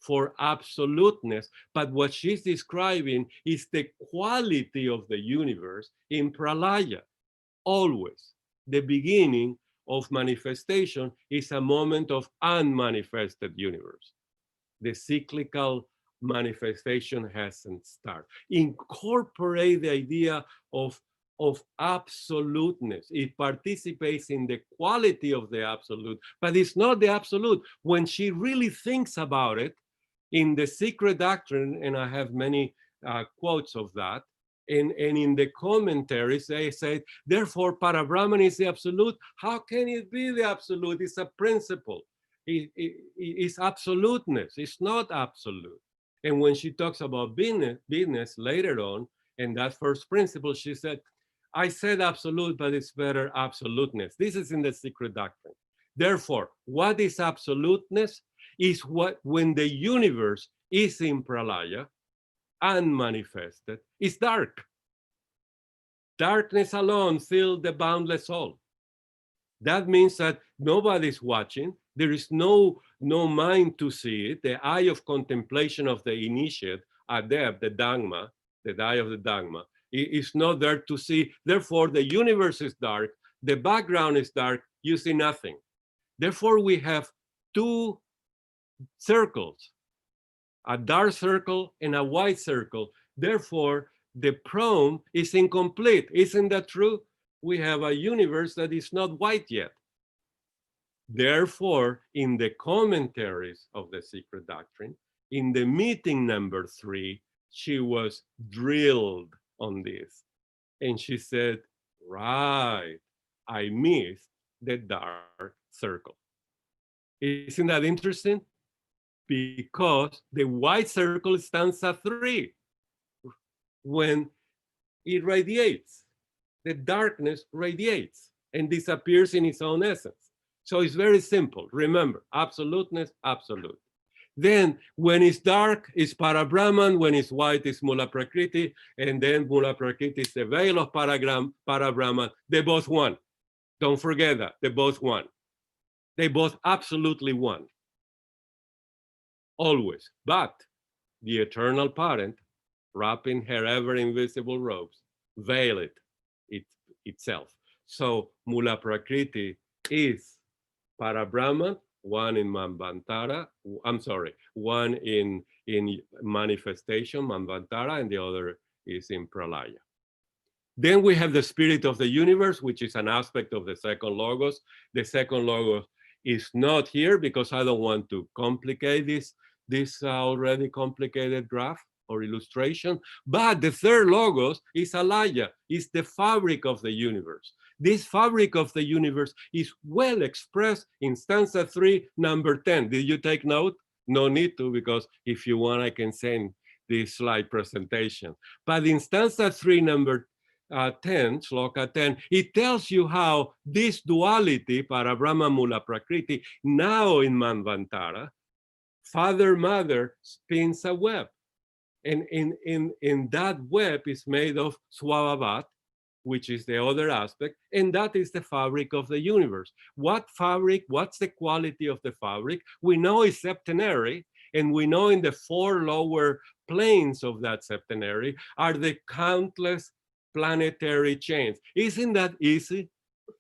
for absoluteness, but what she's describing is the quality of the universe in pralaya. Always, the beginning of manifestation is a moment of unmanifested universe. The cyclical manifestation hasn't started. Incorporate the idea of absoluteness. It participates in the quality of the absolute, but it's not the absolute. When she really thinks about it, in the secret doctrine, and I have many quotes of that, and in the commentaries, they say, therefore, Parabrahman is the absolute. How can it be the absolute? It's a principle. It's absoluteness. It's not absolute. And when she talks about business later on, in that first principle, she said, I said absolute, but it's better absoluteness. This is in the secret doctrine. Therefore, what is absoluteness? Is what when the universe is in pralaya, unmanifested, is dark. Darkness alone fills the boundless all. That means that nobody's watching. There is no mind to see it. The eye of contemplation of the initiate, adept, the Dhamma, the eye of the Dhamma, is not there to see. Therefore, the universe is dark. The background is dark. You see nothing. Therefore, we have two circles, a dark circle and a white circle. Therefore, the prom is incomplete. Isn't that true? We have a universe that is not white yet. Therefore, in the commentaries of the secret doctrine, in the meeting number 3, she was drilled on this. And she said, right, I missed the dark circle. Isn't that interesting? Because the white circle stands at 3 when it radiates. The darkness radiates and disappears in its own essence. So it's very simple. Remember, absoluteness, absolute. Then when it's dark, it's Parabrahman. When it's white, it's Mula Prakriti. And then Mula Prakriti is the veil of Parabrahman. They both one. Don't forget that. They both one. They both absolutely one. Always. But the eternal parent, wrapped in her ever invisible robes, veil it itself. So Mula Prakriti is Parabrahman, one in Manvantara, one in manifestation, Manvantara, and the other is in Pralaya. Then we have the spirit of the universe, which is an aspect of the second logos. The second logos is not here because I don't want to complicate this already complicated graph or illustration, but the third logos is alaya, is the fabric of the universe. This fabric of the universe is well expressed in stanza 3, number 10. Did you take note? No need to, because if you want, I can send this slide presentation. But in stanza 3, number 10, Shloka 10, it tells you how this duality, Parabrahma Mula Prakriti, now in Manvantara, father-mother spins a web. And in that web is made of Swabhavat, which is the other aspect, and that is the fabric of the universe. What fabric? What's the quality of the fabric? We know it's septenary, and we know in the 4 lower planes of that septenary are the countless planetary chains. Isn't that easy?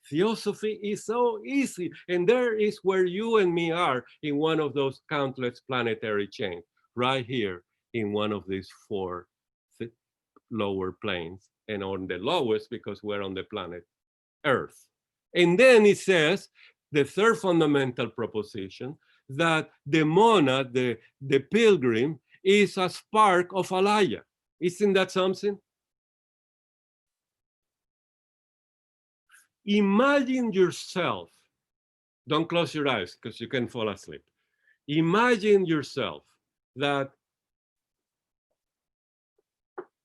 Theosophy is so easy, and there is where you and me are in one of those countless planetary chains, right here in one of these 4 lower planes, and on the lowest because we're on the planet Earth. And then it says, the third fundamental proposition, that the monad, the pilgrim, is a spark of alaya. Isn't that something? Imagine yourself, don't close your eyes because you can fall asleep. Imagine yourself that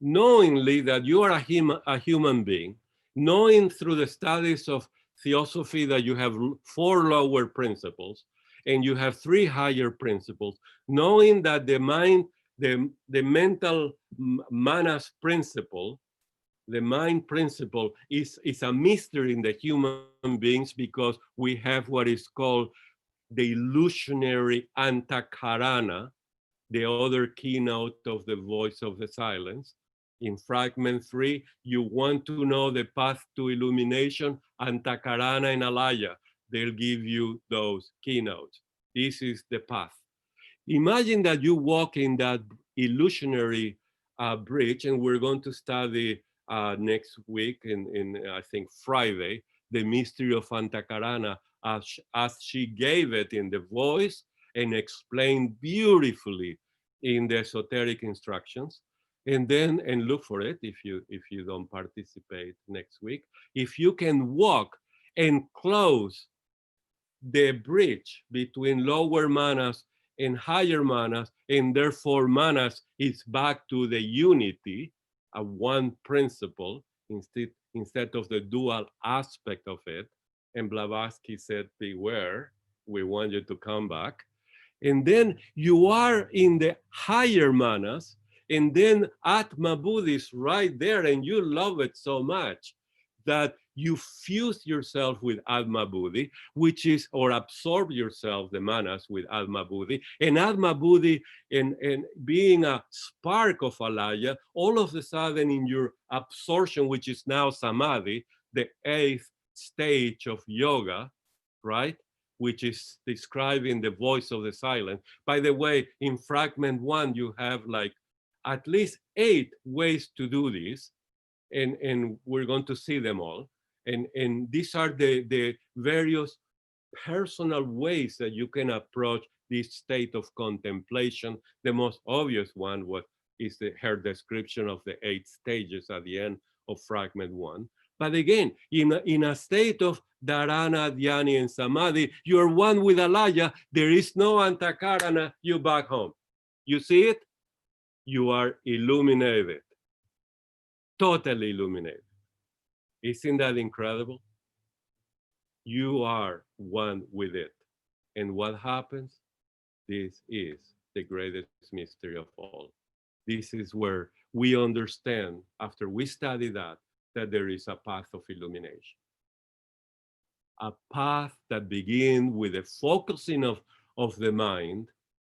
knowingly that you are a human being, knowing through the studies of theosophy that you have 4 lower principles and you have 3 higher principles, knowing that the mind, the mental manas principle, the mind principle is a mystery in the human beings because we have what is called the illusionary antakarana, the other keynote of the voice of the silence. In fragment 3, you want to know the path to illumination, Antakarana and Alaya. They'll give you those keynotes. This is the path. Imagine that you walk in that illusionary bridge, and we're going to study next week, in I think Friday, the mystery of Antakarana as she gave it in the voice and explained beautifully in the esoteric instructions. And then, and look for it if you don't participate next week. If you can walk and close the bridge between lower manas and higher manas, and therefore manas is back to the unity, a one principle, instead of the dual aspect of it. And Blavatsky said, beware, we want you to come back. And then you are in the higher manas, and then Atma Buddhi is right there, and you love it so much that you fuse yourself with Atma Buddhi, which is, or absorb yourself, the manas, with Atma Buddhi. And Atma Buddhi, and being a spark of Alaya, all of a sudden in your absorption, which is now Samadhi, the 8th stage of yoga, right? Which is described in the voice of the silence. By the way, in fragment 1, you have like at least 8 ways to do this, and we're going to see them all. And these are the various personal ways that you can approach this state of contemplation. The most obvious one is her description of the 8 stages at the end of fragment 1. But again, in a state of dharana, dhyani, and samadhi, you are one with Alaya. There is no antakarana, you back home. You see it? You are illuminated. Totally illuminated. Isn't that incredible? You are one with it. And what happens? This is the greatest mystery of all. This is where we understand, after we study that there is a path of illumination. A path that begins with the focusing of the mind,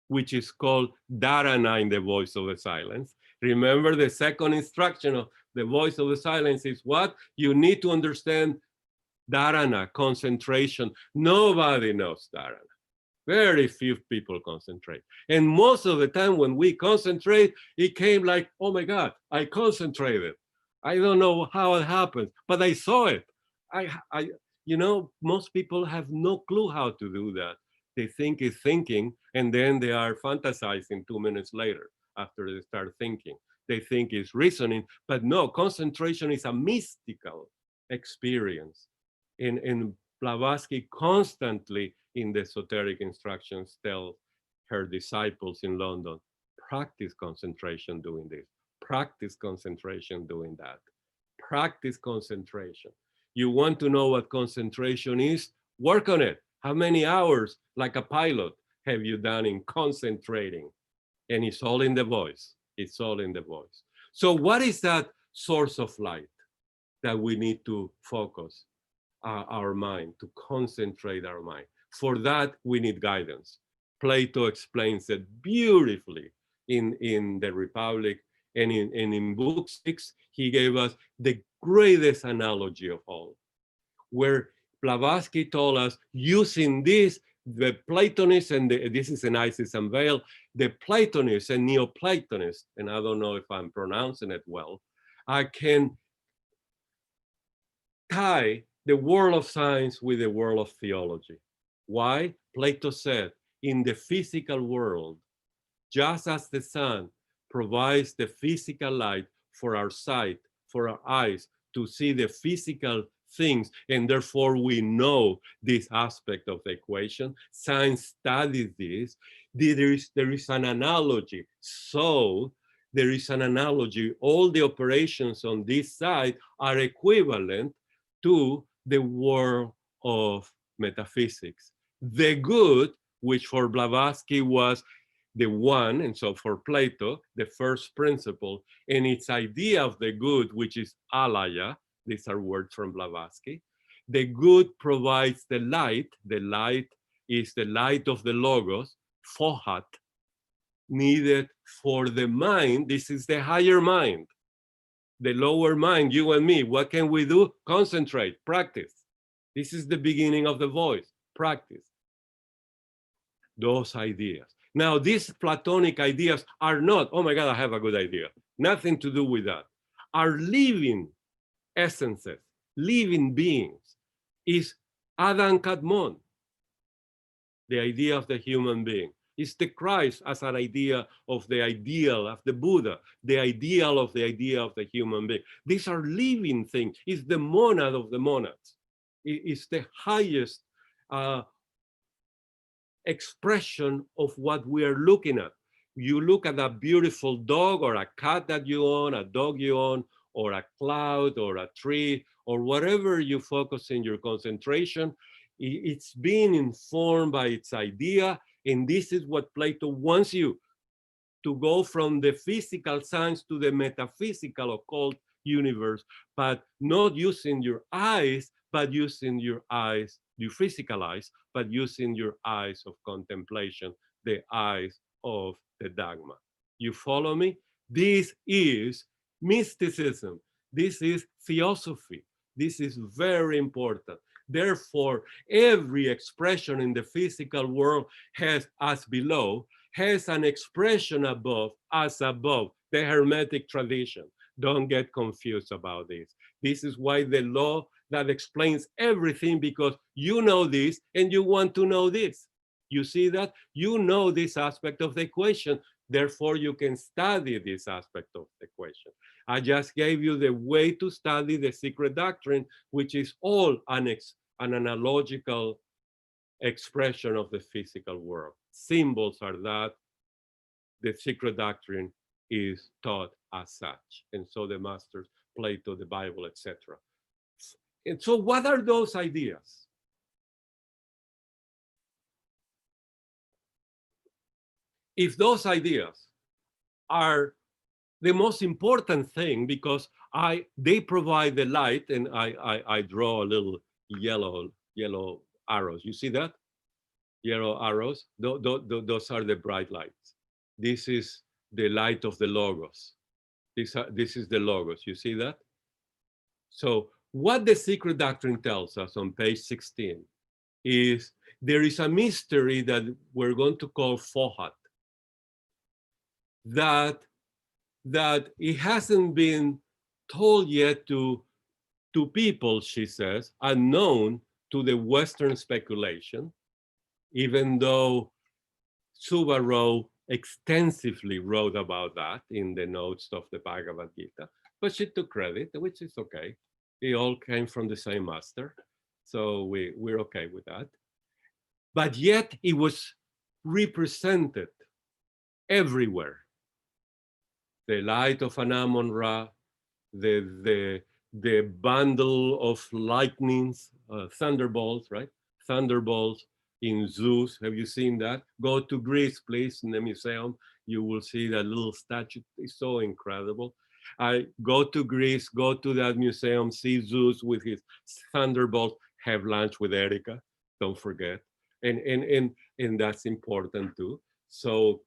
which is called dharana in the voice of the silence. Remember, the second instruction of the voice of the silence is what? You need to understand dharana, concentration. Nobody knows dharana. Very few people concentrate. And most of the time when we concentrate, it came like, oh my God, I concentrated. I don't know how it happened, but I saw it. Most people have no clue how to do that. They think it's thinking, and then they are fantasizing 2 minutes later after they start thinking. They think it's reasoning, but no, concentration is a mystical experience. And Blavatsky constantly in the esoteric instructions tell her disciples in London, practice concentration doing this, practice concentration doing that, practice concentration. You want to know what concentration is? Work on it. How many hours, like a pilot, have you done in concentrating? And it's all in the voice. It's all in the voice. So what is that source of light that we need to focus our mind, to concentrate our mind? For that, we need guidance. Plato explains it beautifully in the Republic, and in book 6, he gave us the greatest analogy of all, where Blavatsky told us, using this, the Platonists, and this is an Isis Unveiled, the Platonists and Neoplatonists, and I don't know if I'm pronouncing it well, I can tie the world of science with the world of theology. Why? Plato said, in the physical world, just as the sun provides the physical light for our sight, for our eyes, to see the physical things, and therefore we know this aspect of the equation. Science studies this. There is an analogy. So there is an analogy. All the operations on this side are equivalent to the world of metaphysics. The good, which for Blavatsky was the one, and so for Plato, the first principle, and its idea of the good, which is alaya, these are words from Blavatsky. The good provides the light. The light is the light of the logos, fohat, needed for the mind. This is the higher mind. The lower mind, you and me, what can we do? Concentrate, practice. This is the beginning of the voice, practice those ideas. Now, these Platonic ideas are not, oh my God, I have a good idea. Nothing to do with that. Are living essences, living beings. Is Adam Kadmon, the idea of the human being. Is the Christ as an idea of the ideal of the Buddha, the ideal of the human being. These are living things. It's the monad of the monads. It's the highest expression of what we are looking at. You look at a beautiful dog or a cat that you own, a dog you own, or a cloud or a tree, or whatever you focus in your concentration, it's being informed by its idea. And this is what Plato wants you to go from the physical science to the metaphysical occult universe, but not using your eyes, but using your eyes, your physical eyes, but using your eyes of contemplation, the eyes of the Dharma. You follow me? This is mysticism. This is theosophy. This is very important. Therefore, every expression in the physical world has as below, has an expression above, as above, the Hermetic tradition. Don't get confused about this. This is why the law that explains everything, because you know this and you want to know this. You see that? You know this aspect of the equation, therefore you can study this aspect of the equation. I just gave you the way to study the secret doctrine, which is all an analogical expression of the physical world. Symbols are that. The secret doctrine is taught as such. And so the masters, Plato, the Bible, etc. And so what are those ideas? If those ideas are the most important thing, because they provide the light, and I draw a little yellow arrows. You see that? Yellow arrows, those are the bright lights. This is the light of the logos. This is the logos, you see that? So what the secret doctrine tells us on page 16 is there is a mystery that we're going to call Fohat, that it hasn't been told yet to people, she says, unknown to the Western speculation, even though Subaru extensively wrote about that in the notes of the Bhagavad Gita, but she took credit, which is okay. It all came from the same master, so we're okay with that. But yet it was represented everywhere. The light of Anamon-Ra, the bundle of lightnings, thunderbolts, right? Thunderbolts in Zeus. Have you seen that? Go to Greece, please, in the museum. You will see that little statue. It's so incredible. I go to Greece, go to that museum, see Zeus with his thunderbolt, have lunch with Erica. Don't forget. And that's important too. So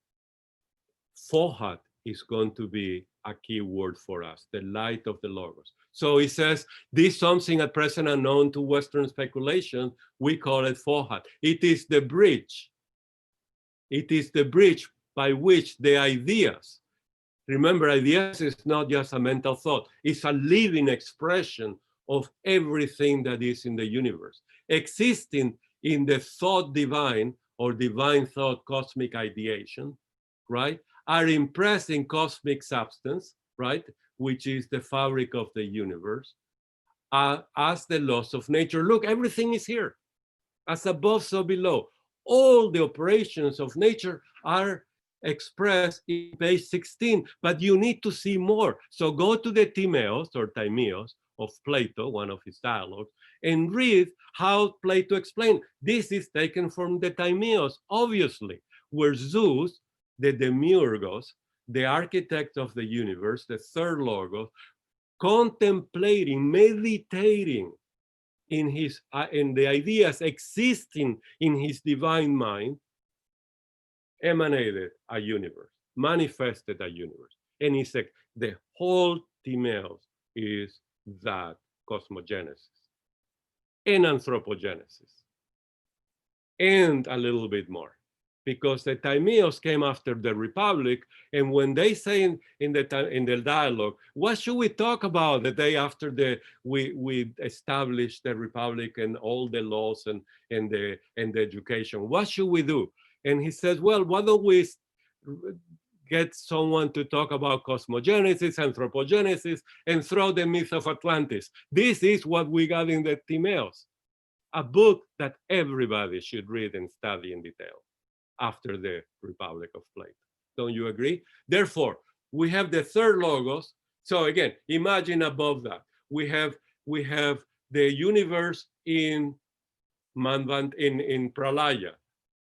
Fohat is going to be a key word for us, the light of the logos. So he says, this something at present unknown to Western speculation, we call it Fohat. It is the bridge. It is the bridge by which the ideas, remember, ideas is not just a mental thought, it's a living expression of everything that is in the universe, existing in the thought divine or divine thought cosmic ideation, right? Are impressed in cosmic substance, right? Which is the fabric of the universe, as the laws of nature. Look, everything is here. As above, so below. All the operations of nature are expressed in page 16, but you need to see more. So go to the Timaeus or Timaeus of Plato, one of his dialogues, and read how Plato explained. This is taken from the Timaeus, obviously, where Zeus, the demiurgos, the architect of the universe, the third logos, contemplating, meditating in the ideas existing in his divine mind, emanated a universe, manifested a universe. And he said the whole Timaeus is that cosmogenesis and anthropogenesis and a little bit more. Because the Timaeus came after the Republic, and when they say in the dialogue, what should we talk about the day after we established the Republic and all the laws and the education? What should we do? And he says, well, why don't we get someone to talk about cosmogenesis, anthropogenesis, and throw the myth of Atlantis. This is what we got in the Timaeus, a book that everybody should read and study in detail after the Republic of Plato. Don't you agree? Therefore, we have the third logos. So again, imagine above that. We have the universe in Pralaya,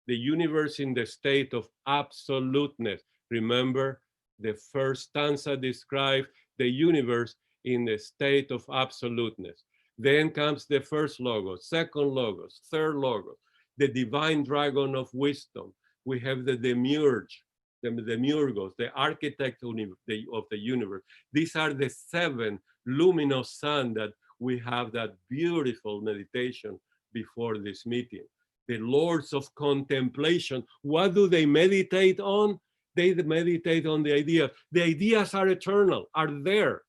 the universe in the state of absoluteness. Remember, the first stanza describes the universe in the state of absoluteness. Then comes the first logos, second logos, third logos, the divine dragon of wisdom. We have the demiurge, the demiurgos, the architect of the universe. These are the seven luminous sun that we have that beautiful meditation before this meeting. The lords of contemplation, what do they meditate on? They meditate on the ideas. The ideas are eternal, are there.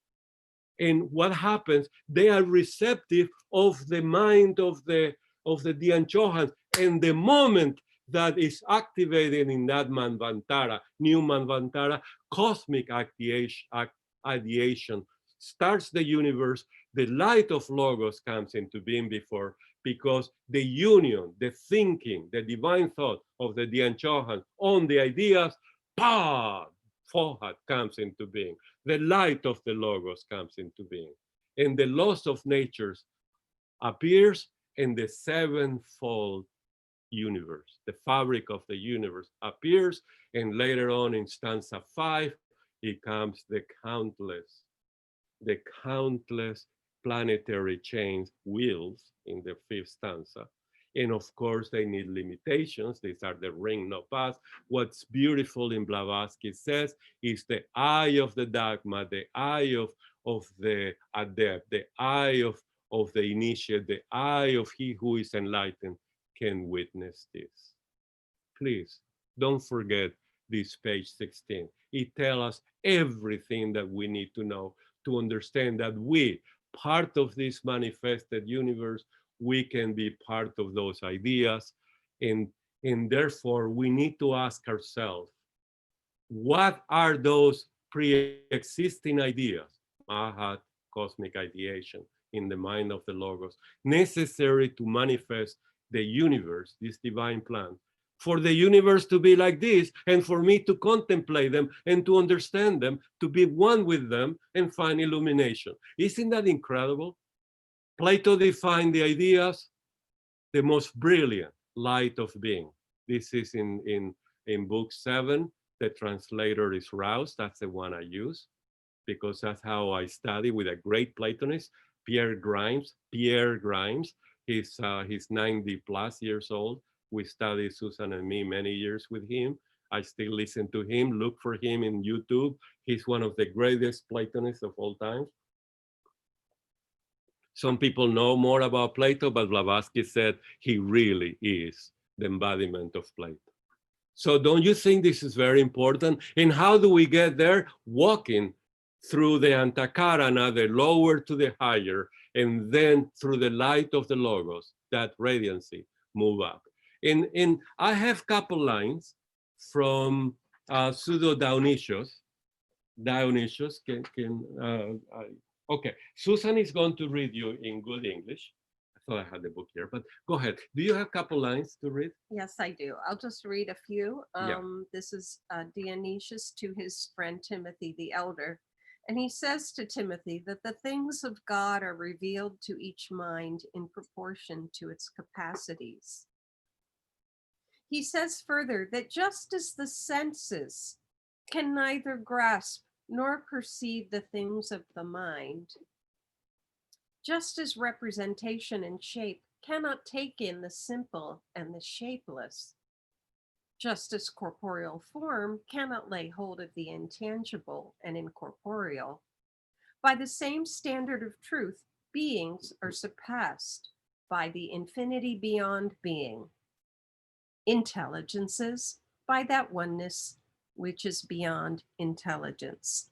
And what happens? They are receptive of the mind of the Dianchohans. And the moment that is activated in that Manvantara, new Manvantara, cosmic ideation starts the universe. The light of Logos comes into being before, because the union, the thinking, the divine thought of the Dianchohan on the ideas, Fohat comes into being. The light of the Logos comes into being. And the laws of natures appears, in the sevenfold universe. The fabric of the universe appears, and later on in stanza 5, it comes the countless planetary chains wheels in the 5th stanza. And of course, they need limitations. These are the ring no pass. What's beautiful in Blavatsky says is the eye of the dogma, the eye of the adept, the eye of the initiate, the eye of he who is enlightened can witness this. Please don't forget this page 16. It tells us everything that we need to know to understand that we, part of this manifested universe, we can be part of those ideas. And therefore, we need to ask ourselves, what are those pre-existing ideas, Mahat, cosmic ideation, in the mind of the Logos, necessary to manifest the universe, this divine plan, for the universe to be like this, and for me to contemplate them and to understand them, to be one with them and find illumination. Isn't that incredible? Plato defined the ideas, the most brilliant light of being. This is in book 7. The translator is Rouse. That's the one I use, because that's how I study with a great Platonist, Pierre Grimes. He's 90 plus years old. We studied, Susan and me, many years with him. I still listen to him, look for him in YouTube. He's one of the greatest Platonists of all time. Some people know more about Plato, but Blavatsky said he really is the embodiment of Plato. So don't you think this is very important? And how do we get there? Walking through the Antakarana, the lower to the higher, and then through the light of the Logos, that radiancy, move up. And I have a couple lines from Pseudo Dionysius. Dionysius okay, Susan is going to read you in good English. I thought I had the book here, but go ahead. Do you have a couple lines to read? Yes, I do. I'll just read a few. Yeah. This is Dionysius to his friend Timothy the elder. And he says to Timothy that the things of God are revealed to each mind in proportion to its capacities. He says further that just as the senses can neither grasp nor perceive the things of the mind, just as representation and shape cannot take in the simple and the shapeless, just as corporeal form cannot lay hold of the intangible and incorporeal. By the same standard of truth, beings are surpassed by the infinity beyond being, intelligences by that oneness which is beyond intelligence.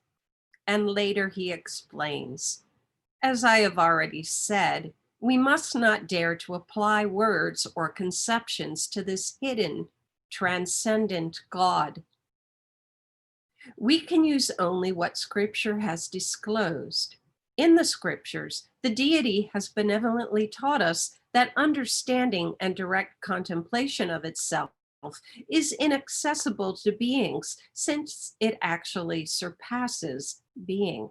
And later he explains, as I have already said, we must not dare to apply words or conceptions to this hidden, transcendent God. We can use only what Scripture has disclosed. In the Scriptures, the deity has benevolently taught us that understanding and direct contemplation of itself is inaccessible to beings, since it actually surpasses being.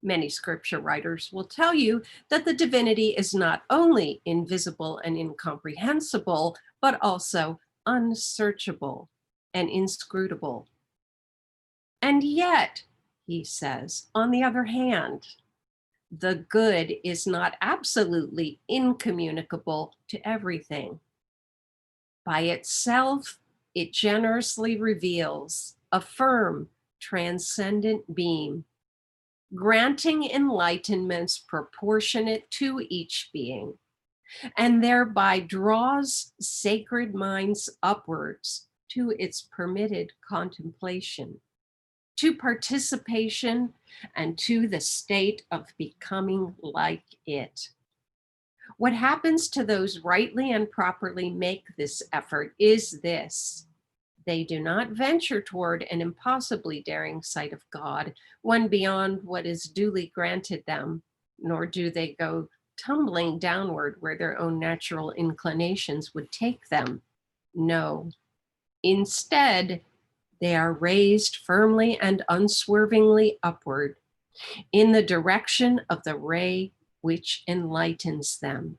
Many scripture writers will tell you that the divinity is not only invisible and incomprehensible, but also unsearchable and inscrutable. And yet, he says, on the other hand, the good is not absolutely incommunicable to everything. By itself, it generously reveals a firm, transcendent beam, granting enlightenments proportionate to each being, and thereby draws sacred minds upwards to its permitted contemplation, to participation, and to the state of becoming like it. What happens to those rightly and properly make this effort is this: they do not venture toward an impossibly daring sight of God, one beyond what is duly granted them, nor do they go tumbling downward where their own natural inclinations would take them. No. Instead, they are raised firmly and unswervingly upward in the direction of the ray which enlightens them.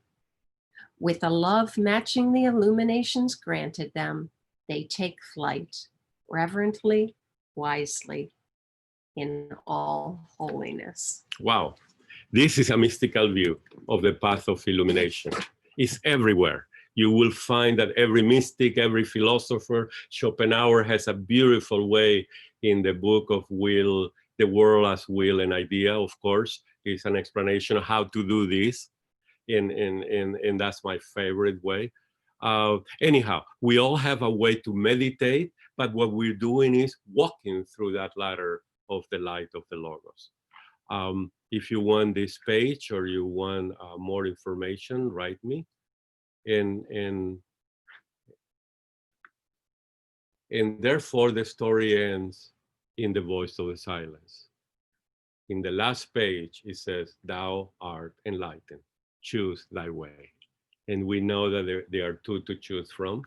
With a love matching the illuminations granted them, they take flight, reverently, wisely, in all holiness. Wow. This is a mystical view of the path of illumination. It's everywhere. You will find that every mystic, every philosopher, Schopenhauer has a beautiful way in the book of Will, The World as Will and Idea, of course, is an explanation of how to do this. And that's my favorite way. Anyhow, we all have a way to meditate, but what we're doing is walking through that ladder of the light of the Logos. If you want this page or you want more information, write me. And therefore the story ends in the voice of the silence. In the last page, it says, "Thou art enlightened. Choose thy way." And we know that there are two to choose from.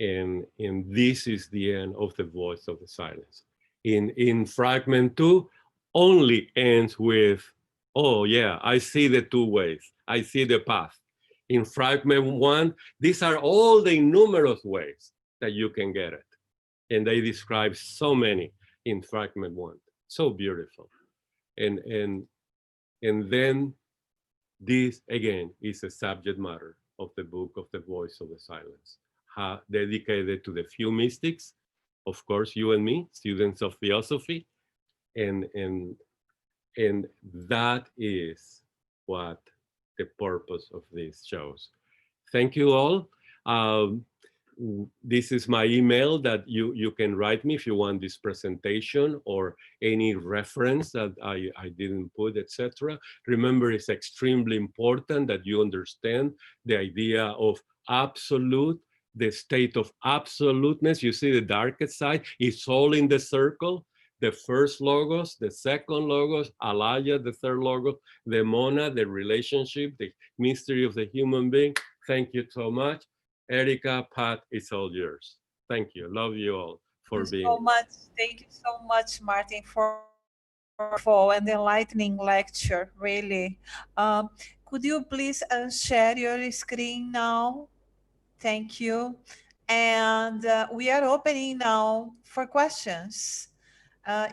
And this is the end of the voice of the silence. In fragment 2, only ends with, "Oh yeah, I see the two ways. I see the path." In fragment 1, these are all the numerous ways that you can get it. And they describe so many in fragment 1. So beautiful. And then this, again, is a subject matter of the book of the voice of the silence, dedicated to the few mystics, of course, you and me, students of theosophy. And that is what the purpose of this shows. Thank you all. This is my email that you can write me if you want this presentation or any reference that I didn't put, etc. Remember, it's extremely important that you understand the idea of absolute, the state of absoluteness. You see the darkest side, it's all in the circle. The first logos, the second logos, alaya, the third logos, the mona, the relationship, the mystery of the human being. Thank you so much. Erica, Pat, it's all yours. Thank you. Love you all for being so much. Thank you so much, Martin, for full and enlightening lecture. Really. Could you please share your screen now? Thank you. And we are opening now for questions.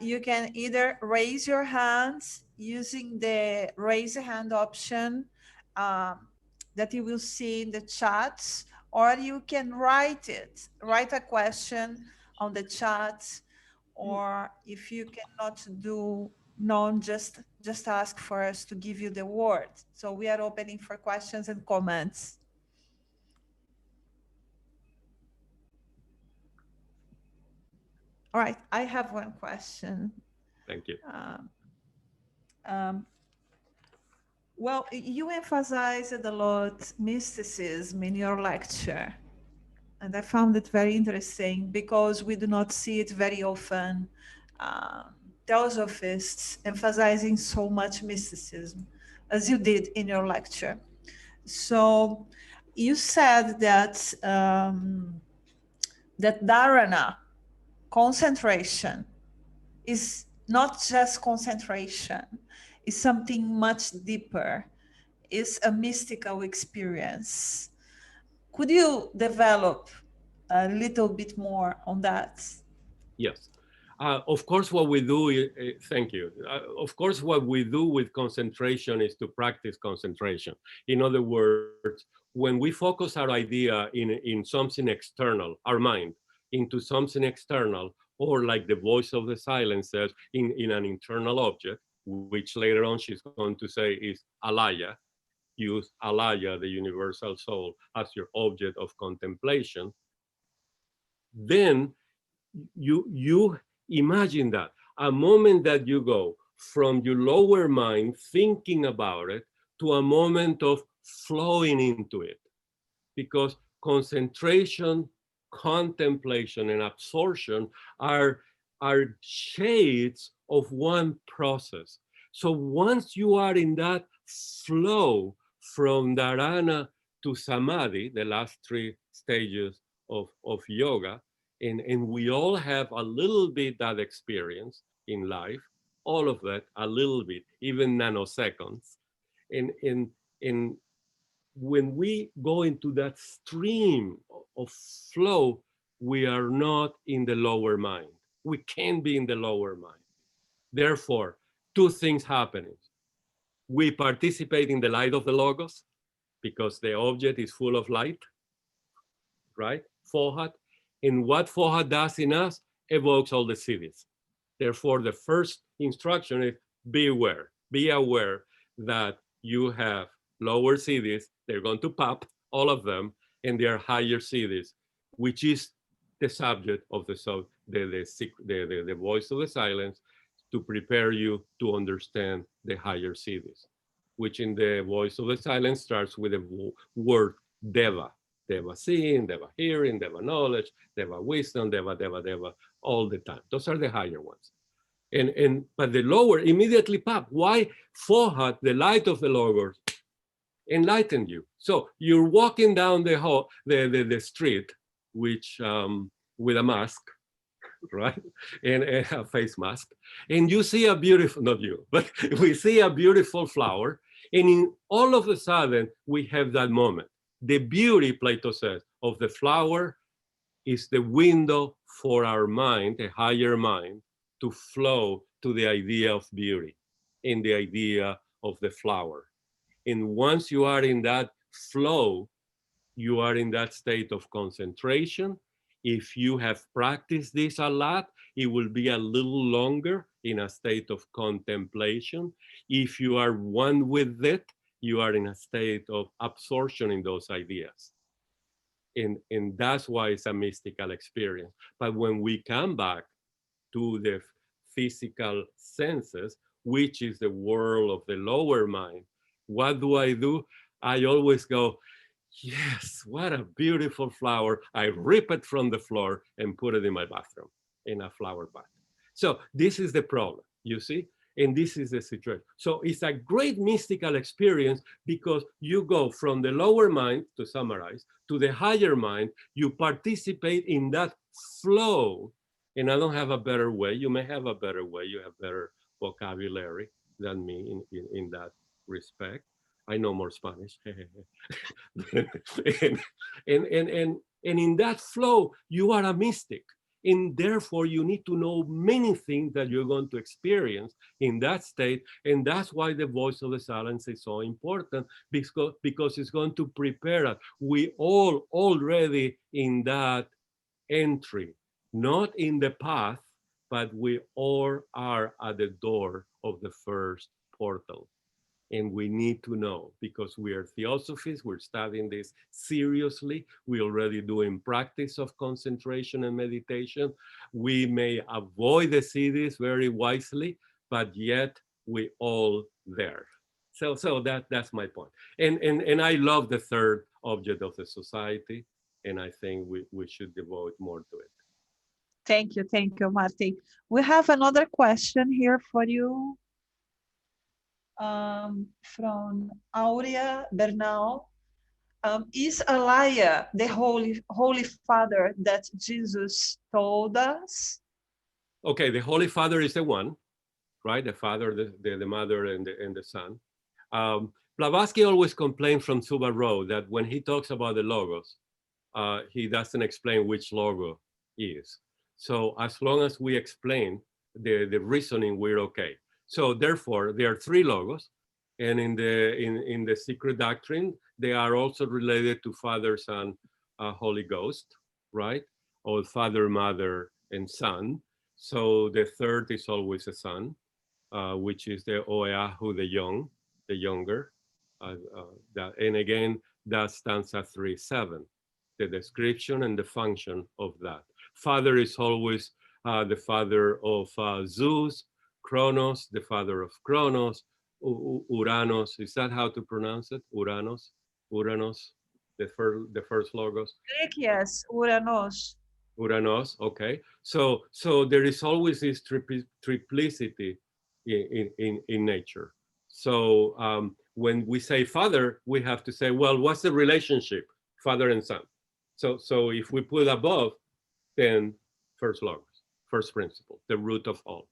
You can either raise your hands using the raise a hand option that you will see in the chats, or you can write it, write a question on the chat, or if you cannot do none, just ask for us to give you the word. So we are opening for questions and comments. All right, I have one question. Thank you. Well, you emphasized a lot mysticism in your lecture, and I found it very interesting because we do not see it very often. Theosophists emphasizing so much mysticism as you did in your lecture. So you said that that dharana, concentration, is not just concentration, it's something much deeper. It's a mystical experience. Could you develop a little bit more on that? Yes. Of course, what we do, thank you. Of course, what we do with concentration is to practice concentration. In other words, when we focus our idea in something external, our mind, into something external, or like the voice of the silence says, in an internal object, which later on she's going to say is alaya, use alaya, the universal soul, as your object of contemplation, then you imagine that a moment that you go from your lower mind thinking about it to a moment of flowing into it, because concentration, contemplation, and absorption are shades of one process. So once you are in that flow from dharana to samadhi, the last three stages of yoga, and we all have a little bit that experience in life, all of that, a little bit, even nanoseconds. And when we go into that stream of flow, we are not in the lower mind. We can't be in the lower mind. Therefore, two things happening. We participate in the light of the logos because the object is full of light, right? Fohat. And what Fohat does in us evokes all the siddhis. Therefore, the first instruction is be aware that you have lower siddhis, they're going to pop, all of them, and they are higher siddhis, which is the subject of the voice of the silence, to prepare you to understand the higher siddhis, which in the voice of the silence starts with the word deva. Deva seeing, deva hearing, deva knowledge, deva wisdom, deva, all the time. Those are the higher ones. But the lower immediately pop. Why? Fohat, the light of the logos, enlightened you. So you're walking down the street, which with a mask, right? And a face mask. And you see a beautiful, not you, but we see a beautiful flower. And in all of a sudden, we have that moment. The beauty, Plato says, of the flower is the window for our mind, a higher mind, to flow to the idea of beauty and the idea of the flower. And once you are in that flow, you are in that state of concentration. If you have practiced this a lot, it will be a little longer in a state of contemplation. If you are one with it, you are in a state of absorption in those ideas. And that's why it's a mystical experience. But when we come back to the physical senses, which is the world of the lower mind, what do? I always go, yes, what a beautiful flower. I rip it from the floor and put it in my bathroom in a flower bath. So this is the problem, you see? And this is the situation. So it's a great mystical experience because you go from the lower mind, to summarize, to the higher mind. You participate in that flow. And I don't have a better way. You may have a better way. You have better vocabulary than me in that respect. I know more Spanish. and in that flow, you are a mystic. And therefore, you need to know many things that you're going to experience in that state. And that's why the voice of the silence is so important, because it's going to prepare us. We all already in that entry, not in the path, but we all are at the door of the first portal. And we need to know, because we are theosophists, we're studying this seriously. We're already doing practice of concentration and meditation. We may avoid the cities very wisely, but yet we all there. So that's my point. And I love the third object of the society, and I think we should devote more to it. Thank you, Martin. We have another question here for you from Aurea Bernal. Is Elijah the Holy Father that Jesus told us? Okay, the Holy Father is the one, right? The Father, the Mother, and the Son. Blavatsky always complained from Subaru that when he talks about the logos, he doesn't explain which logo is. So as long as we explain the reasoning, we're okay. So therefore, there are three logos, and in the secret doctrine, they are also related to Father, Son, Holy Ghost, right? Or Father, Mother, and Son. So the third is always a Son, which is the Oeahu, the younger. And again, that stands at 3-7. The description and the function of that. Father is always the father of Zeus, Kronos, the father of Kronos, Uranos. Is that how to pronounce it? Uranos, the first logos. Greek, yes, Uranos. Uranos, okay. So there is always this triplicity in nature. So when we say father, we have to say, well, what's the relationship, father and son? So if we put above, then first logos, first principle, the root of all.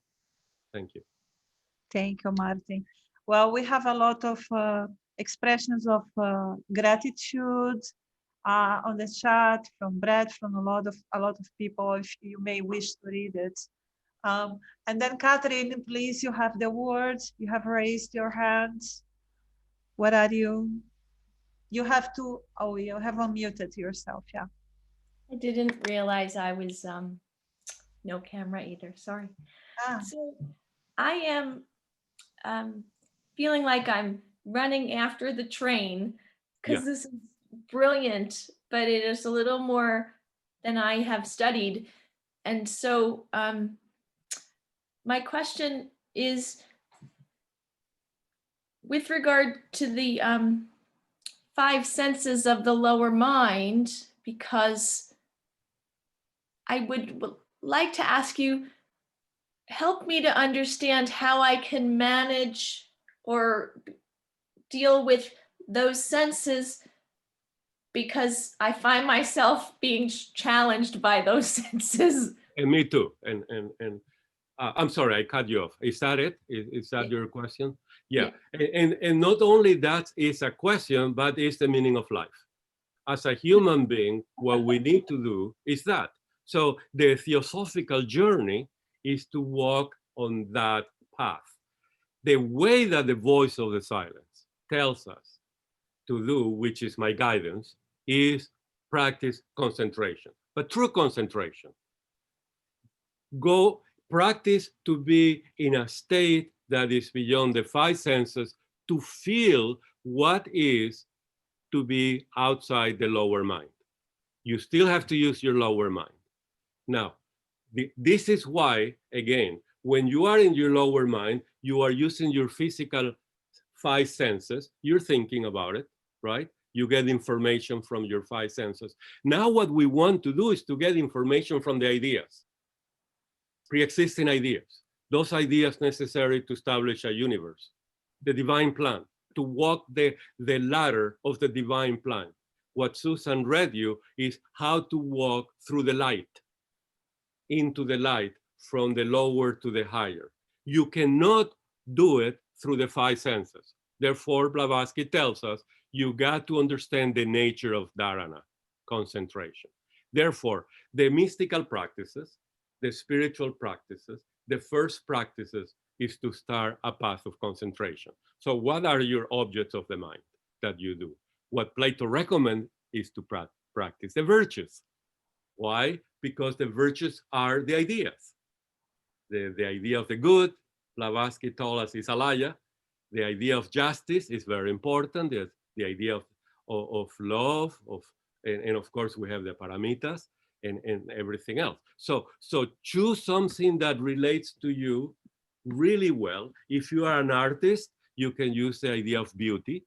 Thank you. Thank you, Martin. Well, we have a lot of expressions of gratitude on the chat from Brad, from a lot of people. If you may wish to read it. And then Catherine, please, you have the words. You have raised your hands. What are you? You have to. Oh, you have unmuted yourself. Yeah. I didn't realize I was no camera either. Sorry. So I am feeling like I'm running after the train, because this is brilliant, but it is a little more than I have studied. And so my question is with regard to the 5 senses of the lower mind, because I would like to ask you, help me to understand how I can manage or deal with those senses, because I find myself being challenged by those senses. And me too. And I'm sorry, I cut you off. Is that it? Is that your question? Yeah. And not only that is a question, but it's the meaning of life. As a human being, what we need to do is that. So the theosophical journey is to walk on that path. The way that the voice of the silence tells us to do, which is my guidance, is practice concentration, but true concentration. Go practice to be in a state that is beyond the 5 senses, to feel what is to be outside the lower mind. You still have to use your lower mind. Now, this is why, again, when you are in your lower mind, you are using your physical 5 senses. You're thinking about it, right? You get information from your 5 senses. Now what we want to do is to get information from the ideas, pre-existing ideas, those ideas necessary to establish a universe, the divine plan, to walk the ladder of the divine plan. What Susan read you is how to walk through the light, into the light, from the lower to the higher. You cannot do it through the 5 senses. Therefore, Blavatsky tells us, you got to understand the nature of dharana, concentration. Therefore, the mystical practices, the spiritual practices, the first practices is to start a path of concentration. So what are your objects of the mind that you do? What Plato recommends is to practice the virtues. Why? Because the virtues are the ideas. The idea of the good, Blavatsky told us, is alaya. The idea of justice is very important. The idea of love, and of course we have the paramitas and everything else. So choose something that relates to you really well. If you are an artist, you can use the idea of beauty.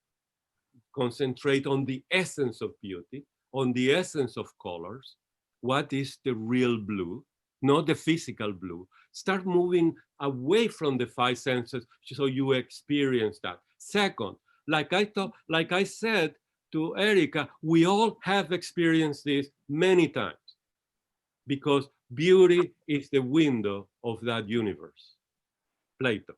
Concentrate on the essence of beauty, on the essence of colors. What is the real blue, not the physical blue? Start moving away from the five senses so you experience that. Second, like I said to Erica, we all have experienced this many times because beauty is the window of that universe. Plato,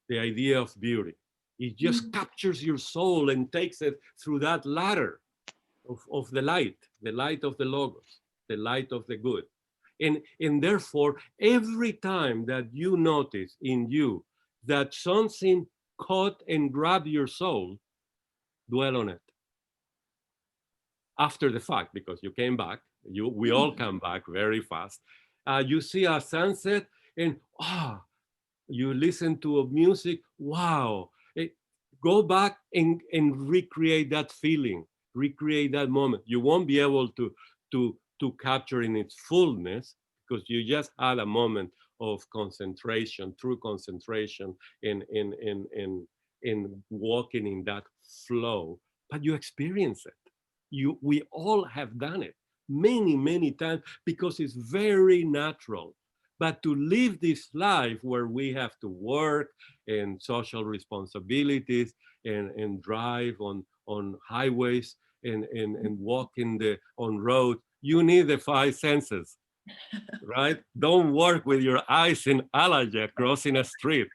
the idea of beauty. It just captures your soul and takes it through that ladder of the light of the logos, the light of the good. And therefore, every time that you notice in you that something caught and grabbed your soul, dwell on it. After the fact, because you came back, we all come back very fast. You see a sunset and you listen to a music, wow. Go back and recreate that feeling, recreate that moment. You won't be able to capture in its fullness because you just had a moment of concentration, true concentration in walking in that flow, but you experience it. We all have done it many, many times because it's very natural. But to live this life where we have to work and social responsibilities and drive on highways and walk on roads, you need the five senses, right? Don't work with your eyes in Alaya crossing a street.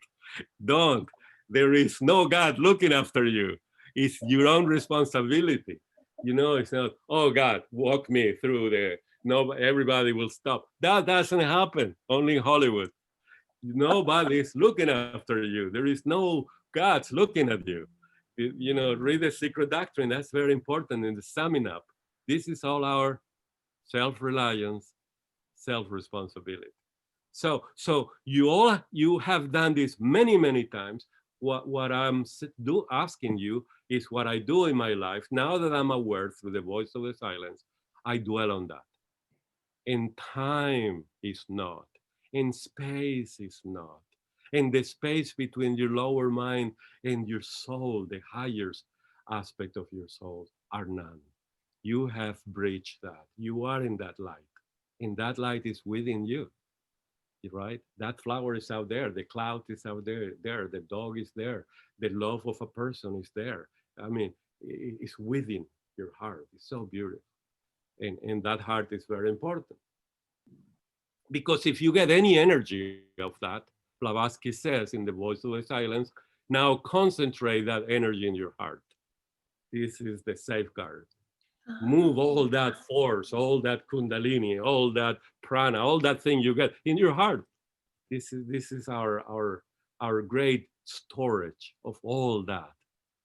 Don't. There is no God looking after you. It's your own responsibility. It's not, oh God, walk me through the, no, everybody will stop. That doesn't happen, only in Hollywood. Nobody's looking after you. There is no God's looking at you. Read the Secret Doctrine. That's very important in the summing up. This is all our self-reliance, self-responsibility. So you have done this many, many times. What I'm asking you is what I do in my life. Now that I'm aware through the voice of the silence, I dwell on that. And time is not, and space is not. And the space between your lower mind and your soul, the higher aspect of your soul, are none. You have breached that. You are in that light. And that light is within you, right? That flower is out there. The cloud is out there. The dog is there. The love of a person is there. I mean, it's within your heart. It's so beautiful. And that heart is very important. Because if you get any energy of that, Blavatsky says in The Voice of the Silence, now concentrate that energy in your heart. This is the safeguard. Move all that force, all that kundalini, all that prana, all that thing you get in your heart. This is our great storage of all that.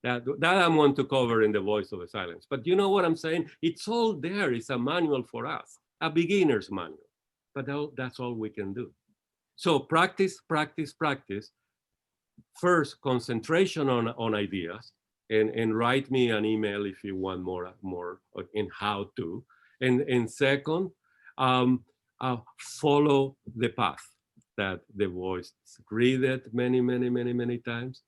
That I want to cover in The Voice of the Silence. But you know what I'm saying? It's all there. It's a manual for us, a beginner's manual. But that's all we can do. So practice, practice, practice. First, concentration on ideas, and write me an email if you want more in how to. And second, follow the path that the voice. Read it many, many, many, many times.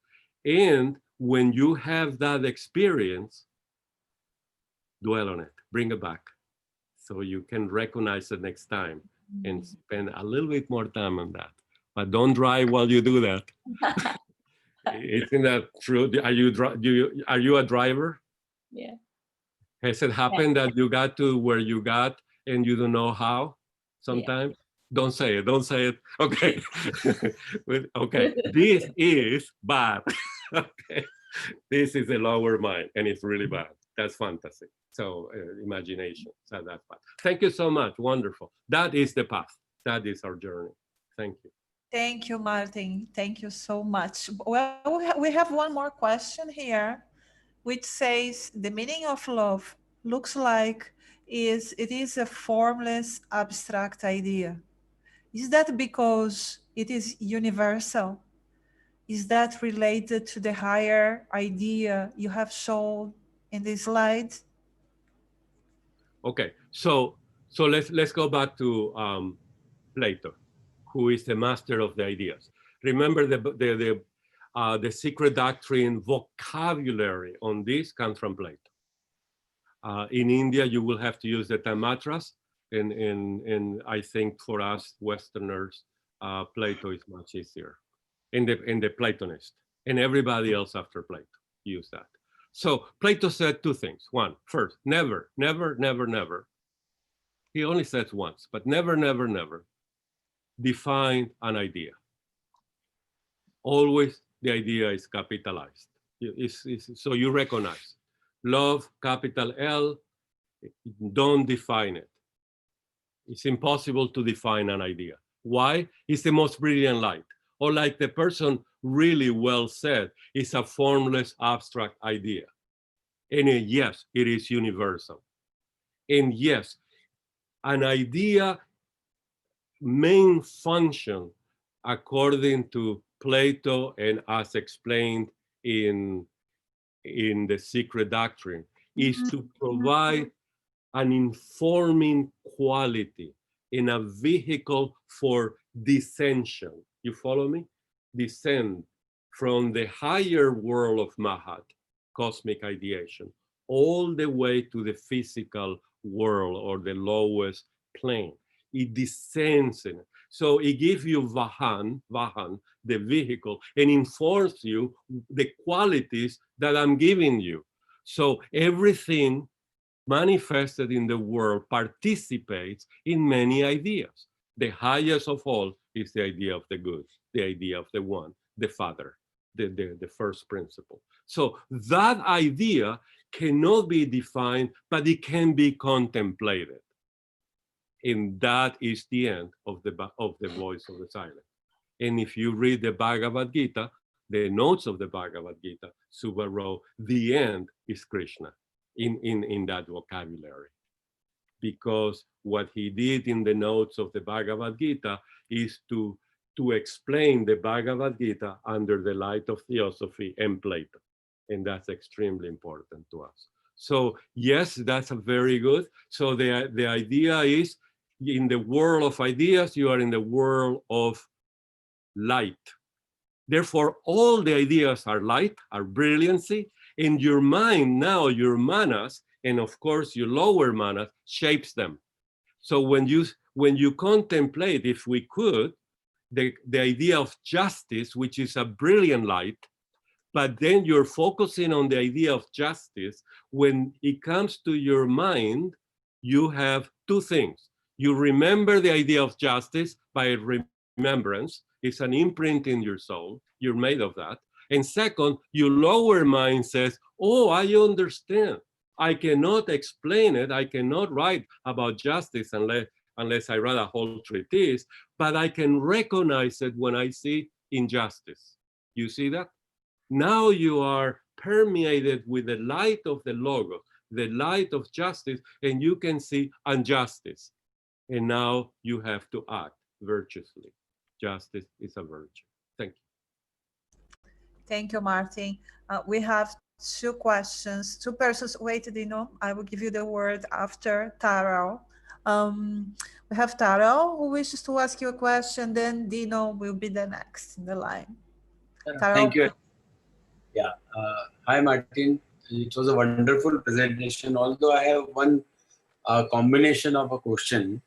And when you have that experience, dwell on it, bring it back so you can recognize it next time and spend a little bit more time on that. But don't drive while you do that. Isn't that true? Are you a driver? Yeah. Has it happened that you got to where you got and you don't know how sometimes? Yeah. Don't say it. Okay. Okay. This is bad. Okay. This is a lower mind and it's really bad. That's fantasy. So imagination, so that path. Thank you so much, wonderful. That is the path, that is our journey. Thank you. Thank you, Martin. Thank you so much. Well, we have one more question here, which says the meaning of love looks like it is a formless, abstract idea. Is that because it is universal? Is that related to the higher idea you have shown in the slide? Okay, so let's go back to Plato, who is the master of the ideas. Remember the secret doctrine vocabulary on this comes from Plato. In India, you will have to use the Tamatras, and I think for us Westerners, Plato is much easier. In the Platonist, and everybody else after Plato use that. So Plato said two things. One, first, never, never, never, never. He only says once, but never, never, never define an idea. Always the idea is capitalized. So you recognize love, capital L, don't define it. It's impossible to define an idea. Why? It's the most brilliant light. Or like the person really well said, it's a formless abstract idea. And yes, it is universal. And yes, an idea main function, according to Plato and as explained in the secret doctrine, is to provide an informing quality in a vehicle for descension. You follow me? Descend from the higher world of Mahat, cosmic ideation, all the way to the physical world or the lowest plane. It descends in it. So it gives you Vahan, the vehicle, and informs you the qualities that I'm giving you. So everything manifested in the world participates in many ideas. The highest of all is the idea of the good, the idea of the one, the Father, the first principle. So that idea cannot be defined, but it can be contemplated. And that is the end of the voice of the silent. And if you read the Bhagavad Gita, the notes of the Bhagavad Gita, Subha wrote, the end is Krishna in that vocabulary. Because what he did in the notes of the Bhagavad Gita is to explain the Bhagavad Gita under the light of Theosophy and Plato. And that's extremely important to us. So yes, that's a very good. So the idea is, in the world of ideas, you are in the world of light. Therefore, all the ideas are light, are brilliancy, and your mind now, your manas, and of course your lower manas, shapes them. So when you contemplate, if we could, the idea of justice, which is a brilliant light, but then you're focusing on the idea of justice, when it comes to your mind, you have two things. You remember the idea of justice by remembrance. It's an imprint in your soul. You're made of that. And second, your lower mind says, oh, I understand. I cannot explain it. I cannot write about justice unless I write a whole treatise, but I can recognize it when I see injustice. You see that? Now you are permeated with the light of the Logos, the light of justice, and you can see injustice. And now you have to act virtuously. Justice is a virtue. Thank you. Thank you, Martin. We have two questions, two persons. Wait, Dino, I will give you the word after Taro. We have Taro who wishes to ask you a question, then Dino will be the next in the line. Taro. Thank you. Yeah. Hi, Martin. It was a wonderful presentation. Although I have one combination of a question.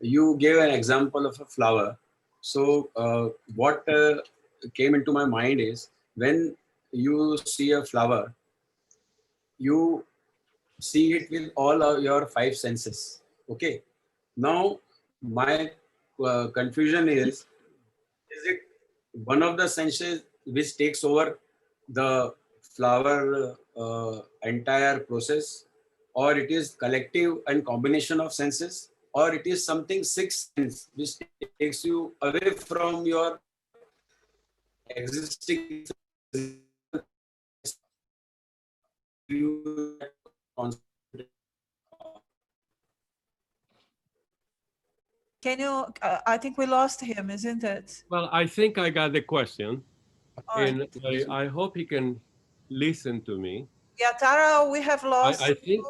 You gave an example of a flower. So what came into my mind is, when you see a flower, you see it with all of your five senses. Okay. Now, my confusion is it one of the senses which takes over the flower entire process, or it is collective and combination of senses, or it is something sixth sense which takes you away from your existing view. Can you, I think we lost him, isn't it? Well, I think I got the question, All right. and I hope he can listen to me. Yeah, Tara, we have lost. I think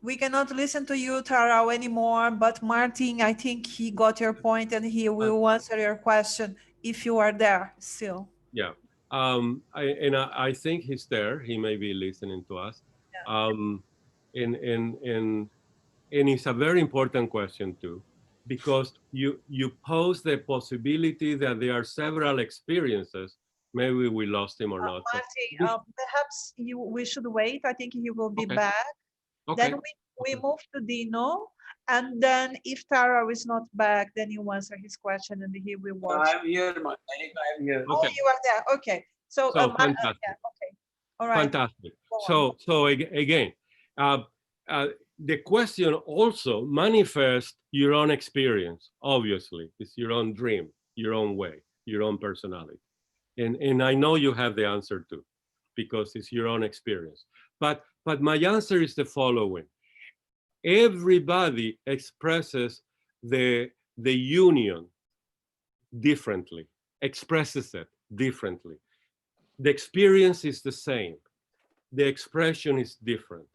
We cannot listen to you, Tara, anymore. But Martin, I think he got your point and he will answer your question if you are there still. yeah. I think he's there. He may be listening to us. Yeah. And it's a very important question too, because you pose the possibility that there are several experiences. Maybe we lost him or not. Martin, perhaps we should wait. I think he will be Okay. back. Okay. Then we move to Dino, and then if Tara is not back, then you answer his question and he will watch. I'm here, I'm here. Oh, Okay. you are there. Okay. So, fantastic. yeah, okay. All right. Fantastic. So again, the question also manifests your own experience. Obviously, it's your own dream, your own way, your own personality, and I know you have the answer too, because it's your own experience. But my answer is the following: everybody expresses the union differently, expresses it differently. The experience is the same. The expression is different.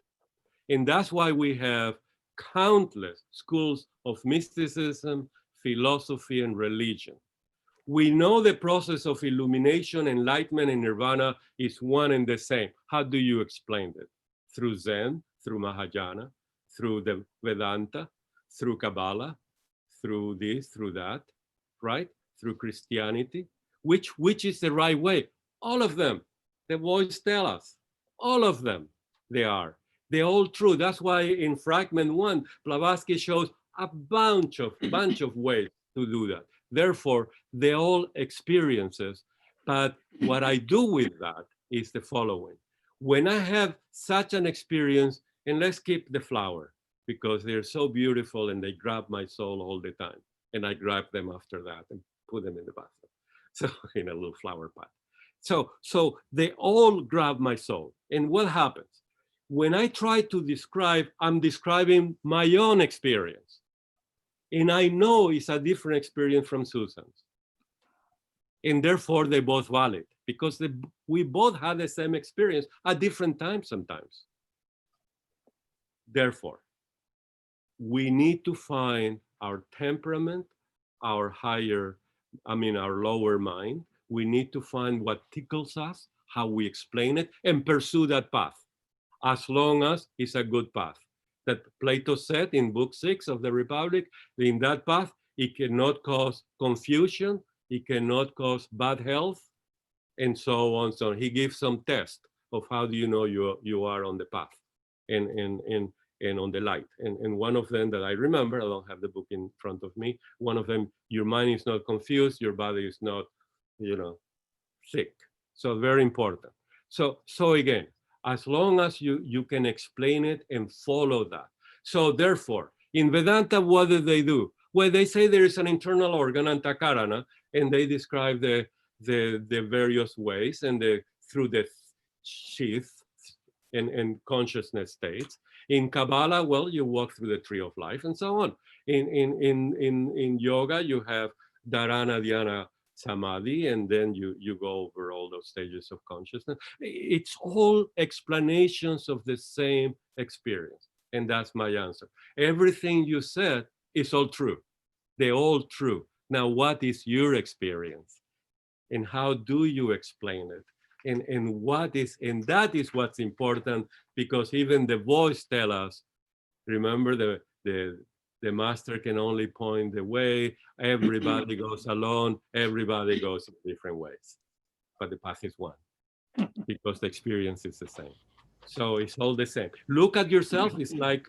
And that's why we have countless schools of mysticism, philosophy, and religion. We know the process of illumination, enlightenment, and nirvana is one and the same. How do you explain it? Through Zen, through Mahayana, through the Vedanta, through Kabbalah, through this, through that, right? Through Christianity. Which is the right way? All of them. The voice tell us. All of them, they are. They're all true. That's why in fragment 1, Blavatsky shows a bunch of ways to do that. Therefore, they're all experiences. But what I do with that is the following. When I have such an experience, and let's keep the flower, because they're so beautiful and they grab my soul all the time. And I grab them after that and put them in the bathroom. So in a little flower pot. So they all grab my soul. And what happens? When I try to describe, I'm describing my own experience. And I know it's a different experience from Susan's. And therefore, they're both valid, because we both had the same experience at different times sometimes. Therefore, we need to find our temperament, our lower mind. We need to find what tickles us, how we explain it, and pursue that path, as long as it's a good path. That Plato said in Book 6 of the Republic, in that path, it cannot cause confusion, it cannot cause bad health, and so on. So he gives some test of how do you know you are on the path and on the light. And one of them that I remember, I don't have the book in front of me, one of them, your mind is not confused, your body is not, sick. So very important. So again, as long as you can explain it and follow that. So therefore, in Vedanta, what do they do? Well, they say there is an internal organ, antakarana, and they describe the various ways and through the sheath and consciousness states. In Kabbalah, well, you walk through the tree of life and so on. In yoga, you have dharana, dhyana, samadhi, and then you go over all those stages of consciousness. It's all explanations of the same experience. And that's my answer. Everything you said is all true. They're all true. Now, what is your experience? And how do you explain it? And that is what's important, because even the voice tell us, remember the master can only point the way, everybody goes alone, everybody goes in different ways. But the path is one, because the experience is the same. So it's all the same. Look at yourself, it's like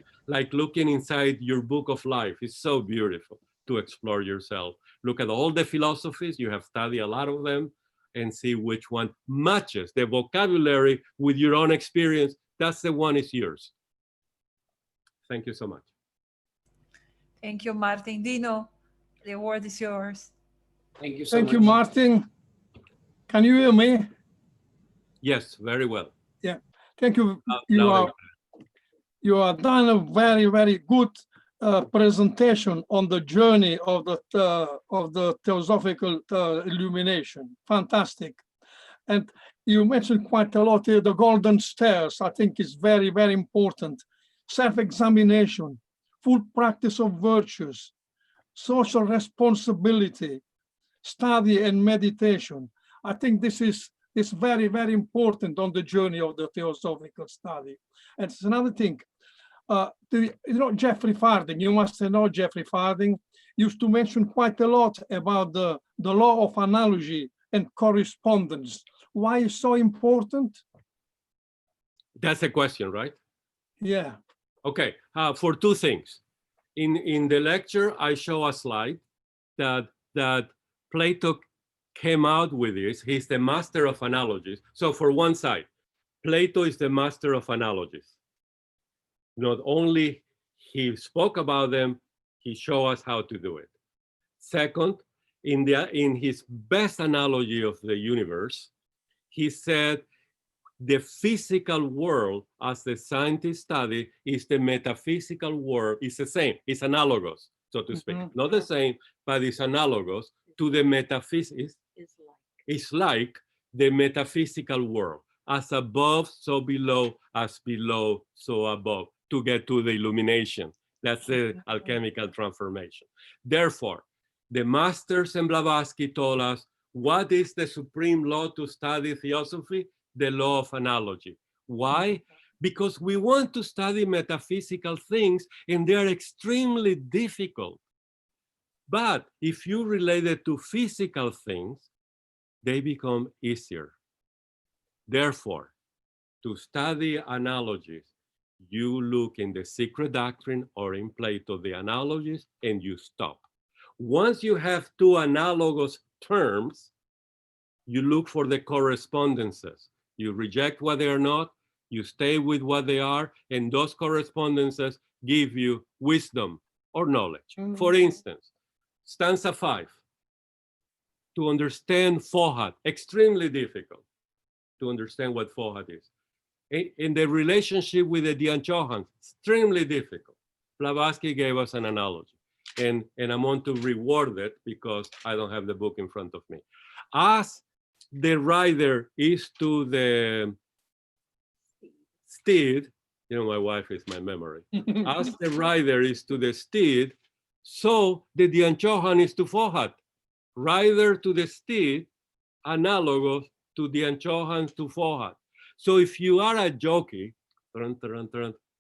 looking inside your book of life. It's so beautiful to explore yourself. Look at all the philosophies, you have studied a lot of them, and see which one matches the vocabulary with your own experience. That's the one is yours. Thank you so much. Thank you, Martin. Dino, the word is yours. Thank you so Thank much. you, Martin. Can you hear me? Yes, very well. Yeah. Thank you. Loud and You are done a very, very good presentation on the journey of the theosophical illumination. Fantastic. And you mentioned quite a lot the golden stairs. I think is very, very important. Self-examination, full practice of virtues, social responsibility, study and meditation. I think this is very, very important on the journey of the theosophical study. And it's another thing. Jeffrey Farding, you must know Jeffrey Farding, used to mention quite a lot about the law of analogy and correspondence. Why is so important? That's a question, right? Yeah. Okay, for two things. In the lecture, I show a slide that Plato came out with this. He's the master of analogies. So for one side, Plato is the master of analogies. Not only he spoke about them, he showed us how to do it. Second, in his best analogy of the universe, he said the physical world, as the scientists study, is the metaphysical world. It's the same, it's analogous, so to speak. Not the same, but it's analogous to the metaphysics. It's like the metaphysical world. As above, so below, as below, so above, to get to the illumination. That's the alchemical transformation. Therefore, the masters in Blavatsky told us, what is the supreme law to study theosophy? The law of analogy. Why? Because we want to study metaphysical things and they are extremely difficult. But if you relate it to physical things, they become easier. Therefore, to study analogies, you look in the secret doctrine or in Plato, the analogies, and you stop. Once you have two analogous terms, you look for the correspondences. You reject what they are not, you stay with what they are, and those correspondences give you wisdom or knowledge. For instance, stanza 5, to understand Fohat, extremely difficult to understand what Fohat is. In the relationship with the Dianchohans, extremely difficult. Blavatsky gave us an analogy, and I want to reward it because I don't have the book in front of me. As the rider is to the steed, you know, my wife is my memory. As the rider is to the steed, so the Dianchohan is to Fohat. Rider to the steed, analogous to Dianchohan to Fohat. So if you are a jockey,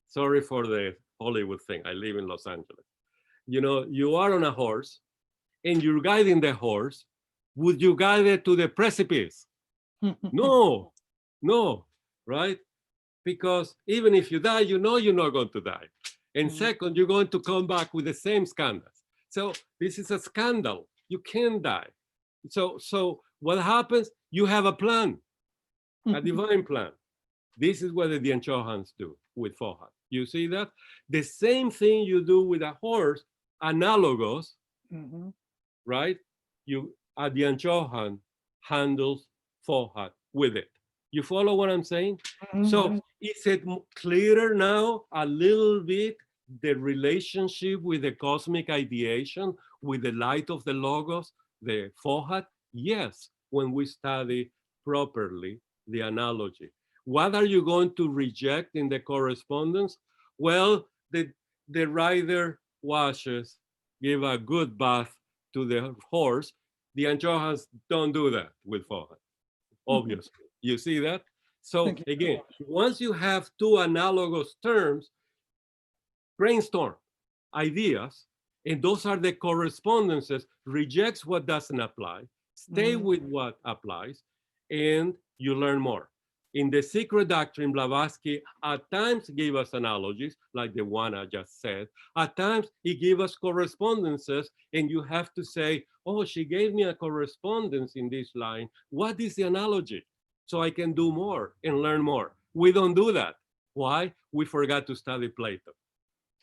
sorry for the Hollywood thing, I live in Los Angeles. You know, you are on a horse and you're guiding the horse. Would you guide it to the precipice? No, no, right? Because even if you die, you know you're not going to die. And second, you're going to come back with the same scandals. So this is a scandal. You can't die. So what happens? You have a plan, a divine plan. This is what the Dianchohans do with Fohat. You see that? The same thing you do with a horse, analogous, right? A Dianchohan handles Fohat with it. You follow what I'm saying? So is it clearer now a little bit the relationship with the cosmic ideation, with the light of the Logos, the Fohat? Yes, when we study properly the analogy. What are you going to reject in the correspondence? Well, the rider washes, give a good bath to the horse. The Dianchohans don't do that with Fohat, obviously. You see that? So again, once you have two analogous terms, brainstorm ideas, and those are the correspondences, rejects what doesn't apply, stay with what applies, and you learn more. In the secret doctrine, Blavatsky at times gave us analogies, like the one I just said. At times, he gave us correspondences, and you have to say, oh, she gave me a correspondence in this line. What is the analogy? So I can do more and learn more. We don't do that. Why? We forgot to study Plato.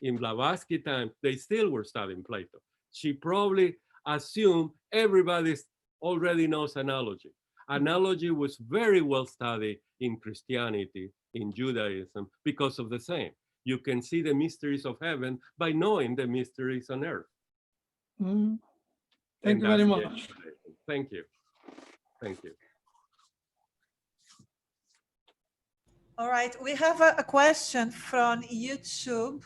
In Blavatsky time, they still were studying Plato. She probably assumed everybody already knows analogy. Analogy was very well studied in Christianity, in Judaism, because of the same. You can see the mysteries of heaven by knowing the mysteries on earth. Thank you very much. Thank you. Thank you. All right, we have a question from YouTube,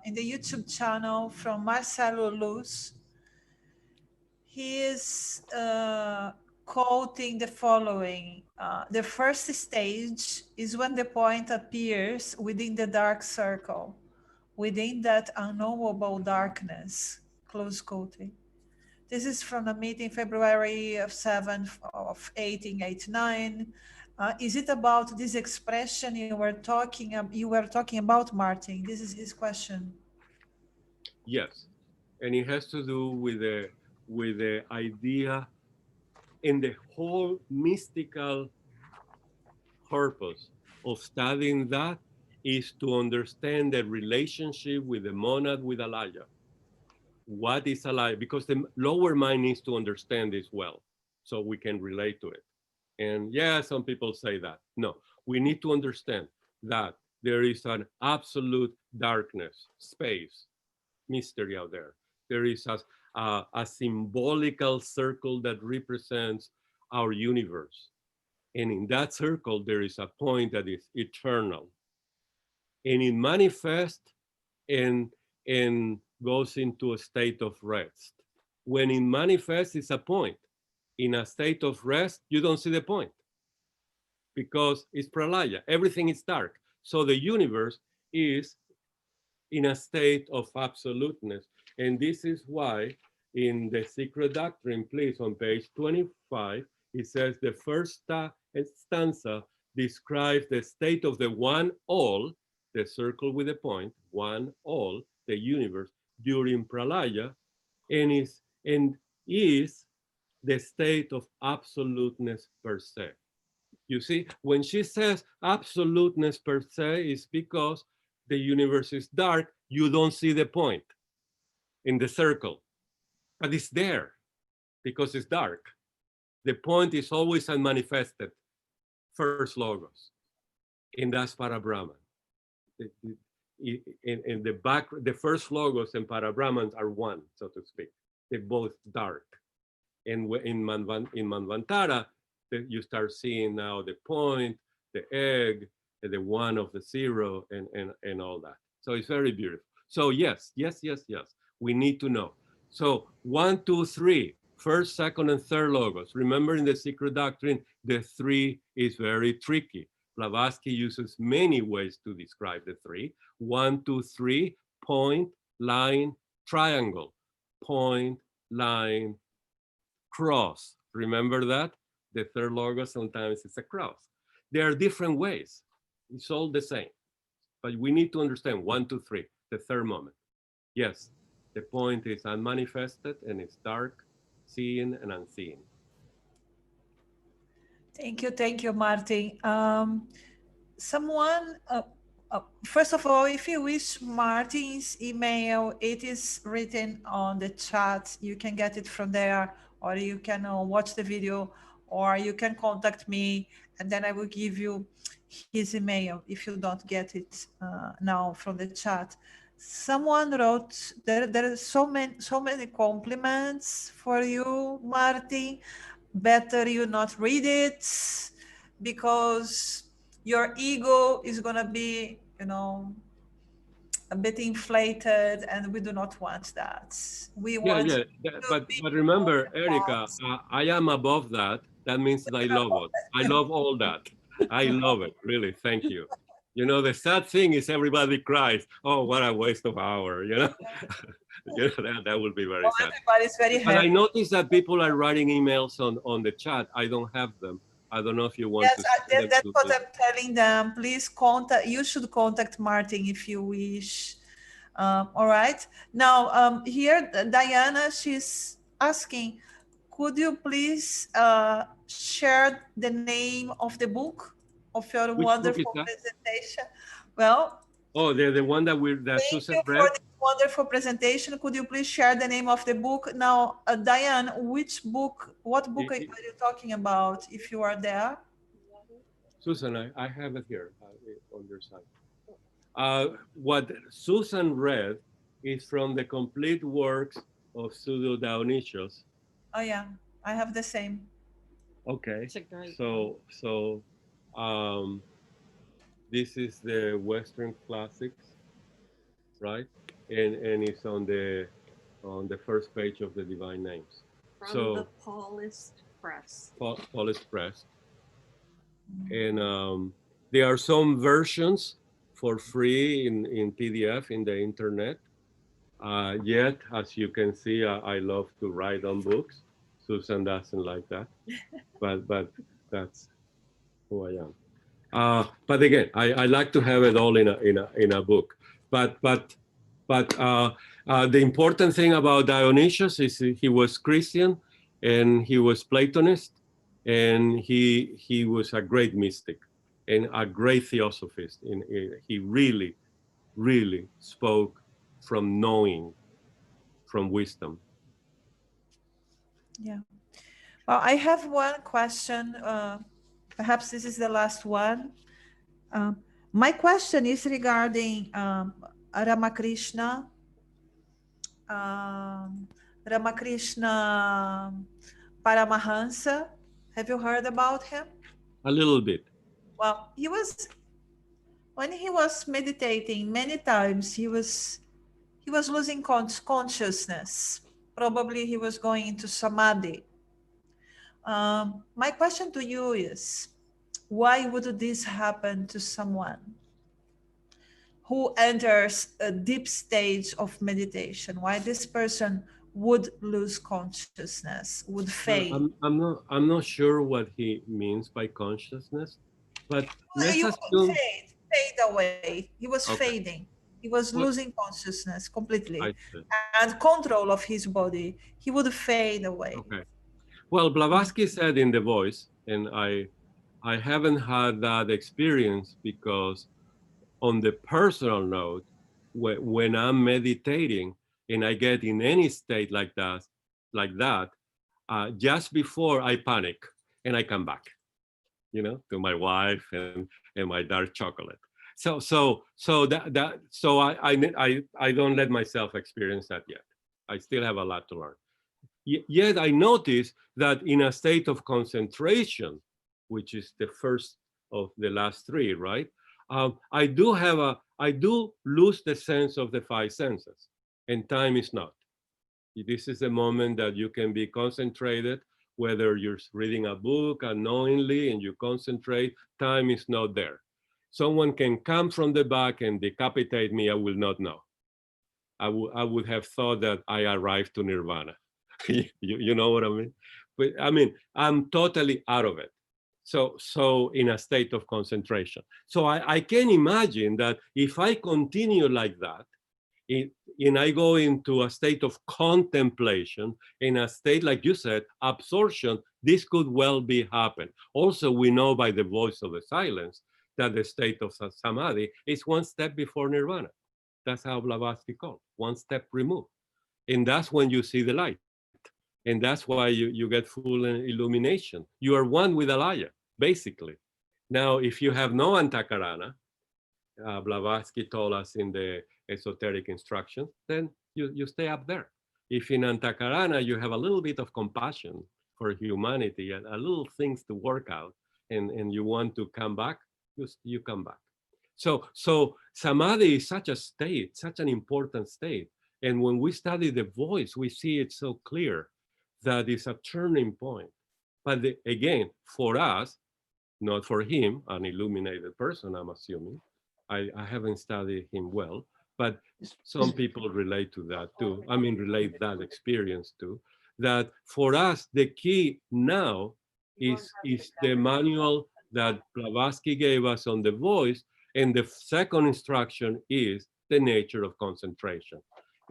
in the YouTube channel from Marcelo Luz. He is quoting the following. The first stage is when the point appears within the dark circle, within that unknowable darkness, close quoting. This is from a meeting February 7th of 1889. Is it about this expression you were talking about, Martin? This is his question. Yes, and it has to do with the idea and the whole mystical purpose of studying that is to understand the relationship with the monad with Alaya. What is Alaya? Because the lower mind needs to understand this well, so we can relate to it. And yeah, some people say that. No, we need to understand that there is an absolute darkness, space, mystery out there. There is a symbolical circle that represents our universe. And in that circle, there is a point that is eternal. And it manifests and goes into a state of rest. When it manifests, it's a point. In a state of rest, you don't see the point because it's pralaya. Everything is dark. So the universe is in a state of absoluteness. And this is why in the Secret Doctrine, please, on page 25, it says the first stanza describes the state of the one all, the circle with the point, one all, the universe, during pralaya, and is the state of absoluteness per se. You see, when she says absoluteness per se, is because the universe is dark, you don't see the point in the circle, but it's there because it's dark. The point is always unmanifested, first logos, and that's Parabrahman. In the back, the first logos and Parabrahmans are one, so to speak. They're both dark. And in Manvantara, you start seeing now the point, the egg, the one of the zero, and all that. So it's very beautiful. So yes, we need to know. So 1, 2, 3, first, second, and third logos. Remember in the Secret Doctrine, the 3 is very tricky. Blavatsky uses many ways to describe the 3. 1, 2, 3, point, line, triangle. Point, line, cross. Remember that? The third logos sometimes it's a cross. There are different ways. It's all the same. But we need to understand 1, 2, 3, the third moment. Yes, the point is unmanifested and it's dark, seen and unseen. Thank you, Martin. Someone, first of all, if you wish Martin's email, it is written on the chat. You can get it from there, or you can watch the video, or you can contact me, and then I will give you his email if you don't get it now from the chat. Someone wrote, there are so many compliments for you, Martin. Better you not read it, because your ego is gonna be, a bit inflated, and we do not want that. We want but remember, Erica, I am above that. That means that I love it. I love all that. I love it, really. Thank you. You know, the sad thing is everybody cries. Oh, what a waste of hour, you know? That would be very sad. Everybody's very happy. But I noticed that people are writing emails on the chat. I don't have them. I don't know if you want to. Yes, that's what I'm telling them. Please contact. You should contact Martin if you wish. All right. Now, here, Diana, she's asking, could you please share the name of the book of your wonderful presentation? Well, Oh, the one that Thank Susan you read. for this wonderful presentation. Could you please share the name of the book? Now, Diane, what book are you talking about, if you are there? Susan, I have it here on your side. What Susan read is from the complete works of Pseudo Dionysius. Oh yeah, I have the same. Okay. So this is the Western classics, right? And it's on the first page of the Divine Names. From the Paulist Press. Paulist Press. And there are some versions for free in PDF in the internet. Yet, as you can see, I love to write on books. Susan doesn't like that, but that's who I am. But again, I like to have it all in a book. But the important thing about Dionysius is he was Christian, and he was Platonist, and he was a great mystic and a great theosophist. And he really, really spoke from knowing, from wisdom. Yeah. Well, I have one question. Perhaps this is the last one. My question is regarding Ramakrishna. Ramakrishna Paramahansa. Have you heard about him? A little bit. Well, when he was meditating many times, he was losing consciousness. Probably he was going into samadhi. My question to you is, why would this happen to someone who enters a deep stage of meditation? Why this person would lose consciousness, would fade? Well, I'm not sure what he means by consciousness, but let's assume fade away. He was fading. He was losing consciousness completely and control of his body. He would fade away. Okay. Well, Blavatsky said in The Voice, and I haven't had that experience because on the personal note, when I'm meditating and I get in any state like that, just before I panic and I come back, to my wife and my dark chocolate. So I don't let myself experience that yet. I still have a lot to learn. Yet I notice that in a state of concentration, which is the first of the last three, right? I do lose the sense of the five senses, and time is not. This is a moment that you can be concentrated, whether you're reading a book unknowingly and you concentrate, time is not there. Someone can come from the back and decapitate me, I will not know. I would have thought that I arrived to nirvana. You know what I mean? But I mean, I'm totally out of it. So in a state of concentration. So I can imagine that if I continue like that, and I go into a state of contemplation, in a state, like you said, absorption, this could well be happen. Also, we know by the voice of the silence that the state of samadhi is one step before nirvana. That's how Blavatsky called, one step removed. And that's when you see the light. And that's why you get full illumination. You are one with Alaya, basically. Now, if you have no antakarana, Blavatsky told us in the esoteric instructions, then you stay up there. If in antakarana you have a little bit of compassion for humanity and a little things to work out, and you want to come back, you come back. So samadhi is such a state, such an important state. And when we study the voice, we see it so clear that it's a turning point. But again, for us, not for him, an illuminated person, I'm assuming. I haven't studied him well, but some people relate to that too. I mean, relate that experience to, that for us, the key now is the manual that Blavatsky gave us on the voice. And the second instruction is the nature of concentration.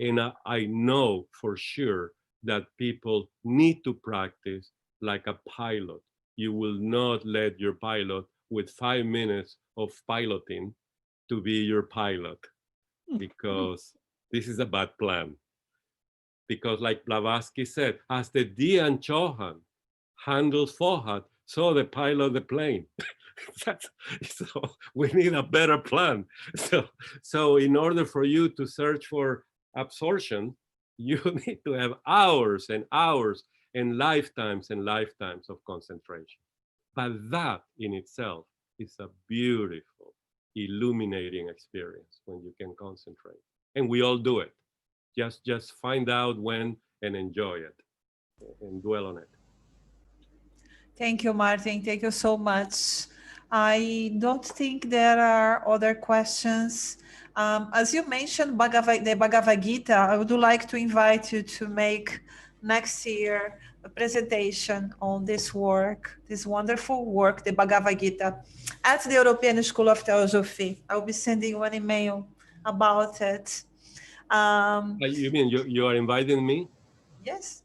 And I know for sure that people need to practice like a pilot. You will not let your pilot with 5 minutes of piloting to be your pilot, because this is a bad plan. Because like Blavatsky said, as the Dian Chohan handles Fohat, so the pilot the plane. So we need a better plan. So in order for you to search for absorption, you need to have hours and hours and lifetimes of concentration. But that in itself is a beautiful, illuminating experience when you can concentrate. And we all do it. Just find out when and enjoy it and dwell on it. Thank you, Martin. Thank you so much. I don't think there are other questions. As you mentioned, the Bhagavad Gita, I would like to invite you to make next year a presentation on this work, this wonderful work, the Bhagavad Gita, at the European School of Theosophy. I'll be sending you an email about it. You mean you are inviting me? Yes.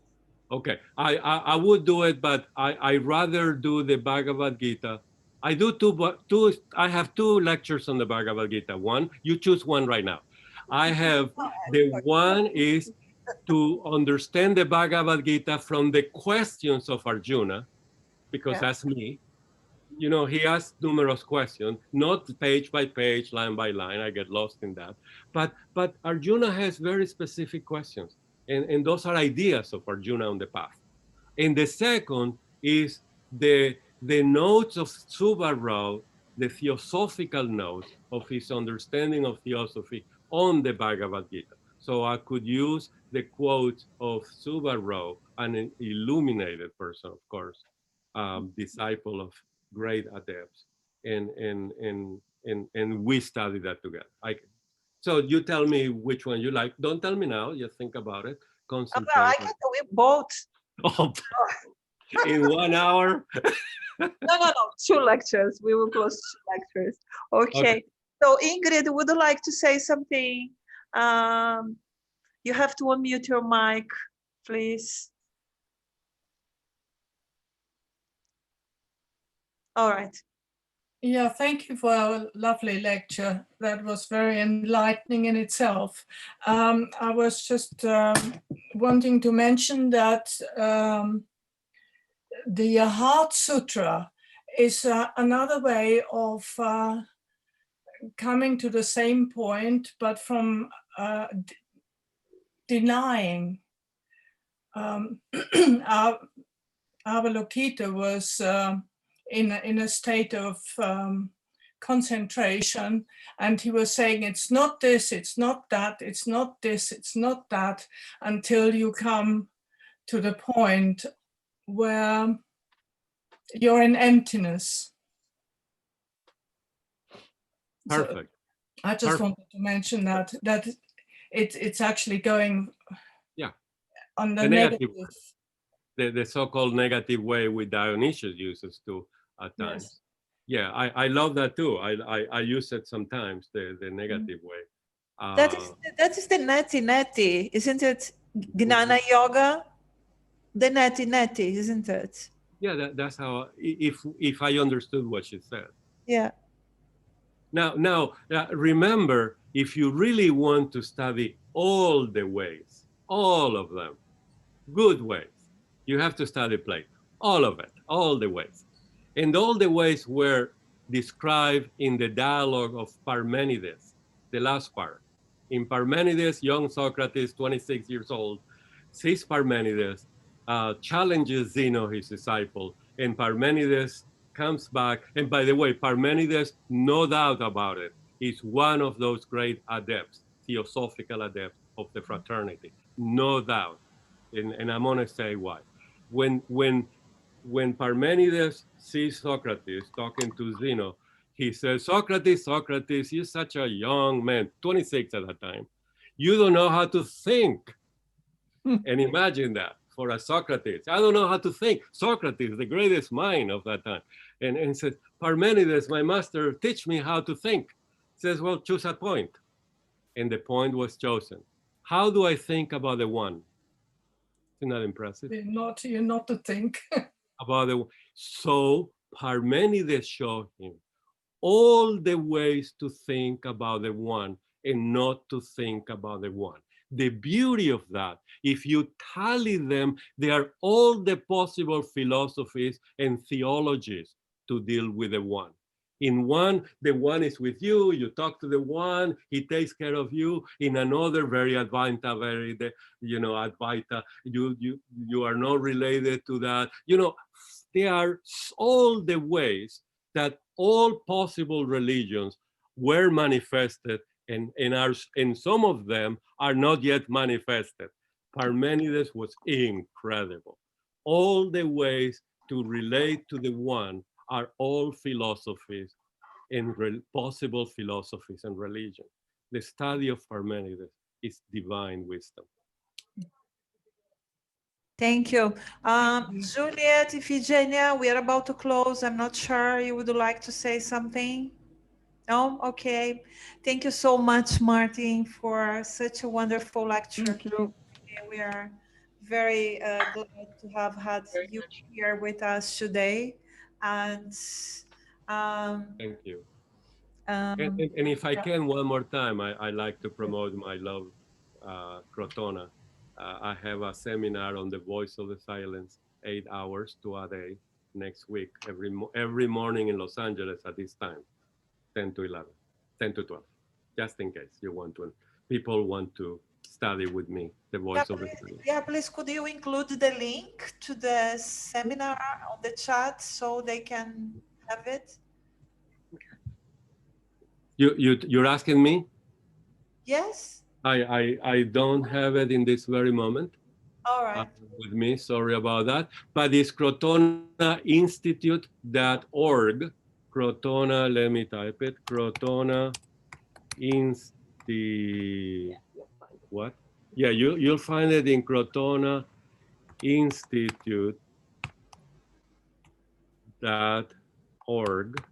Okay, I would do it, but I rather do the Bhagavad Gita. I have two lectures on the Bhagavad Gita. One, you choose one right now. I have the one is to understand the Bhagavad Gita from the questions of Arjuna, because that's me. You know, he asked numerous questions, not page by page, line by line. I get lost in that. But Arjuna has very specific questions. And those are ideas of Arjuna on the path. And the second is the notes of Subarao, the theosophical notes of his understanding of theosophy on the Bhagavad Gita. So I could use the quotes of Subarao, an illuminated person, of course, disciple of great adepts, and we study that together. So you tell me which one you like. Don't tell me now. Just think about it. Concentrate. Well, I can do it both. Oh, in 1 hour. No. 2 lectures. We will close 2 lectures. Okay. So Ingrid, would you like to say something? You have to unmute your mic, please. All right. Yeah, thank you for a lovely lecture. That was very enlightening in itself. I was just wanting to mention that the Heart Sutra is another way of coming to the same point, but from denying. Avalokita was in a state of concentration, and he was saying, it's not this, it's not that, it's not this, it's not that, until you come to the point where you're in emptiness. Perfect. So I just wanted to mention that it's actually going on the negative. The so-called negative way which Dionysius uses to at times. Yes. Yeah, I love that too. I use it sometimes, the negative way. That is the neti, isn't it? Gnana Yoga, the neti, isn't it? Yeah, that's how, if I understood what she said. Yeah. Now, remember, if you really want to study all the ways, all of them, good ways, you have to study Plato, all of it, all the ways. And all the ways were described in the dialogue of Parmenides, the last part. In Parmenides, young Socrates, 26 years old, sees Parmenides, challenges Zeno, his disciple, and Parmenides comes back. And by the way, Parmenides, no doubt about it, is one of those great adepts, theosophical adepts of the fraternity, no doubt. And I'm gonna say why. When Parmenides sees Socrates talking to Zeno, he says, Socrates, you're such a young man, 26 at that time. You don't know how to think. And imagine that for a Socrates. I don't know how to think. Socrates, the greatest mind of that time. And says, Parmenides, my master, teach me how to think. He says, well, choose a point. And the point was chosen. How do I think about the one? Isn't that impressive? You're not to think. About the, so Parmenides showed him all the ways to think about the one and not to think about the one. The beauty of that, if you tally them, they are all the possible philosophies and theologies to deal with the one. In one, the one is with you, you talk to the one, he takes care of you. In another, very Advaita, very, Advaita, you are not related to that. They are all the ways that all possible religions were manifested, and some of them are not yet manifested. Parmenides was incredible. All the ways to relate to the one are all philosophies and possible philosophies and religion. The study of Parmenides is divine wisdom. Thank you. Juliet, Ifigenia, we are about to close. I'm not sure you would like to say something. No? Okay. Thank you so much, Martin, for such a wonderful lecture. Thank you. We are very glad to have had you here with us today. And Thank you. And if I can, one more time, I like to promote my love, Crotona. I have a seminar on the voice of the silence, 8 hours to a day next week, every morning in Los Angeles at this time, 10 to 11, 10 to 12, just in case people want to study with me, the voice of the silence. Yeah, please, could you include the link to the seminar on the chat so they can have it? You're asking me? Yes. I don't have it in this very moment. All right. With me, sorry about that. But it's crotonainstitute.org. Crotona, let me type it. Crotona what? Yeah, you'll find it in crotonainstitute.org.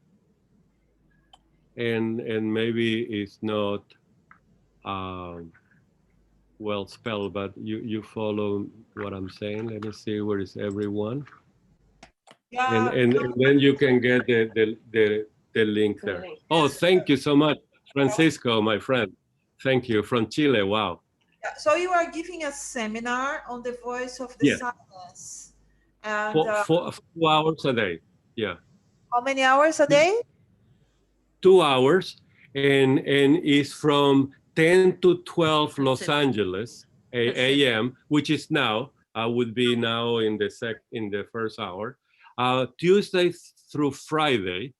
And maybe it's not well spelled, but you follow what I'm saying. Let me see, where is everyone? Yeah. And then you can get the link there. Oh, thank you so much, Francisco, my friend. Thank you, from Chile, wow. So you are giving a seminar on the voice of the silence. And, 4 hours a day, yeah. How many hours a day? 2 hours, and it's from 10 to 12 Los Angeles a.m., which is now, would be now in the first hour, Tuesday through Friday,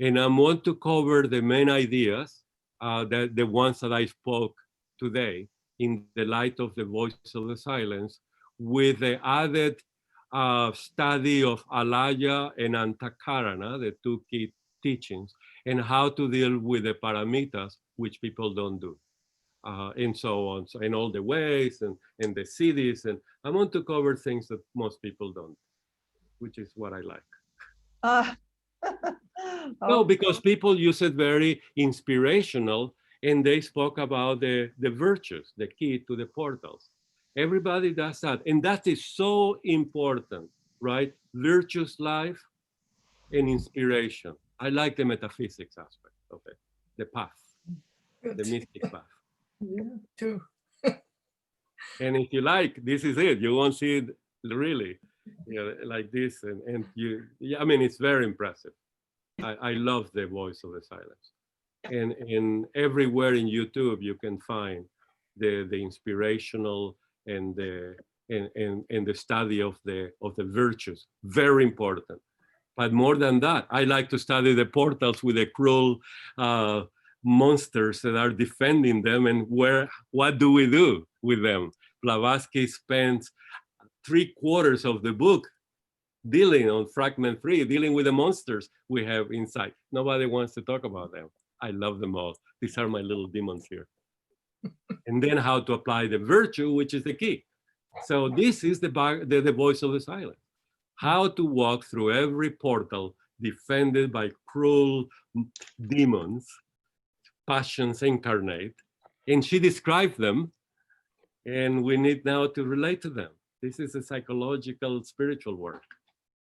and I want to cover the main ideas, that the ones that I spoke today in the light of the voice of the silence, with the added study of Alaya and Antakarana, the two key teachings, and how to deal with the paramitas, which people don't do, and so on. So in all the ways and the cities, and I want to cover things that most people don't, which is what I like. No, because people use it very inspirational, and they spoke about the virtues, the key to the portals. Everybody does that, and that is so important, right? Virtuous life and inspiration. I like the metaphysics aspect of it, the path, the mystic path. Yeah, too. And if you like, this is it. You won't see it really, like this, and you. Yeah, I mean, it's very impressive. I love the voice of the silence, and everywhere in YouTube you can find the inspirational and the study of the virtues. Very important. But more than that, I like to study the portals with the cruel monsters that are defending them, and what do we do with them? Blavatsky spends 3/4 of the book dealing on fragment 3, dealing with the monsters we have inside. Nobody wants to talk about them. I love them all. These are my little demons here. And then how to apply the virtue, which is the key. So this is the voice of the silence. How to walk through every portal defended by cruel demons, passions incarnate. And she described them, and we need now to relate to them. This is a psychological, spiritual work.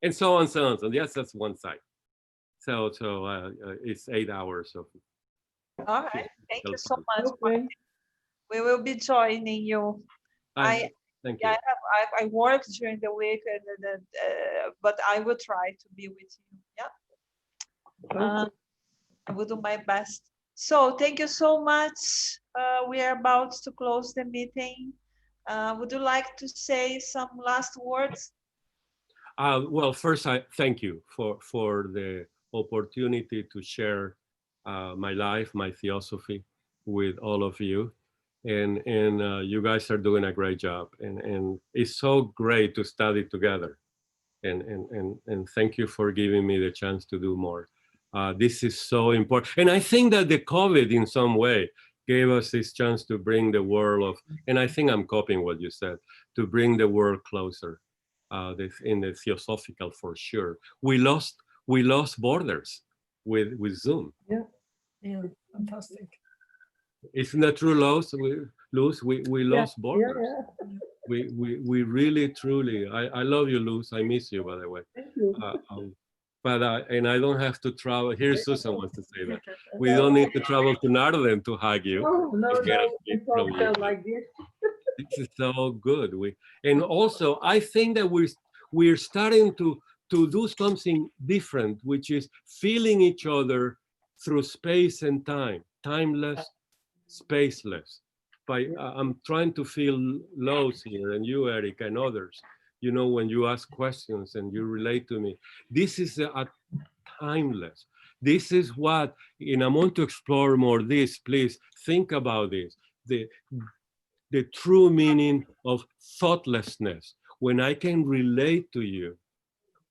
And so on, so on. So yes, that's one side. So it's 8 hours of All right. Thank you so philosophical much, time. Martin. We will be joining you. Thank Yeah, you. I work during the week, but I will try to be with you. Yeah. I will do my best. So thank you so much. We are about to close the meeting. Would you like to say some last words? Well, first, I thank you for the opportunity to share my life, my theosophy with all of you. And you guys are doing a great job. And it's so great to study together. And thank you for giving me the chance to do more. This is so important. And I think that the COVID in some way gave us this chance to bring the world of, and I think I'm copying what you said, to bring the world closer. In the theosophical, for sure. We lost borders with Zoom. Yeah, fantastic. Isn't that true, Luz? We lost borders. We really, truly, I love you, Luz. I miss you, by the way. But and I don't have to travel. Here, Susan wants to say that. We don't need to travel to Narden to hug you. No, Get a gift it's all from you. felt like this. This is so good. And also I think that we're starting to do something different, which is feeling each other through space and time, timeless, spaceless. I'm trying to feel Lowe's here, and you, Eric, and others. You know, when you ask questions and you relate to me, this is a timeless. This is what, and I want to explore more this. Please think about this. The true meaning of thoughtlessness, when I can relate to you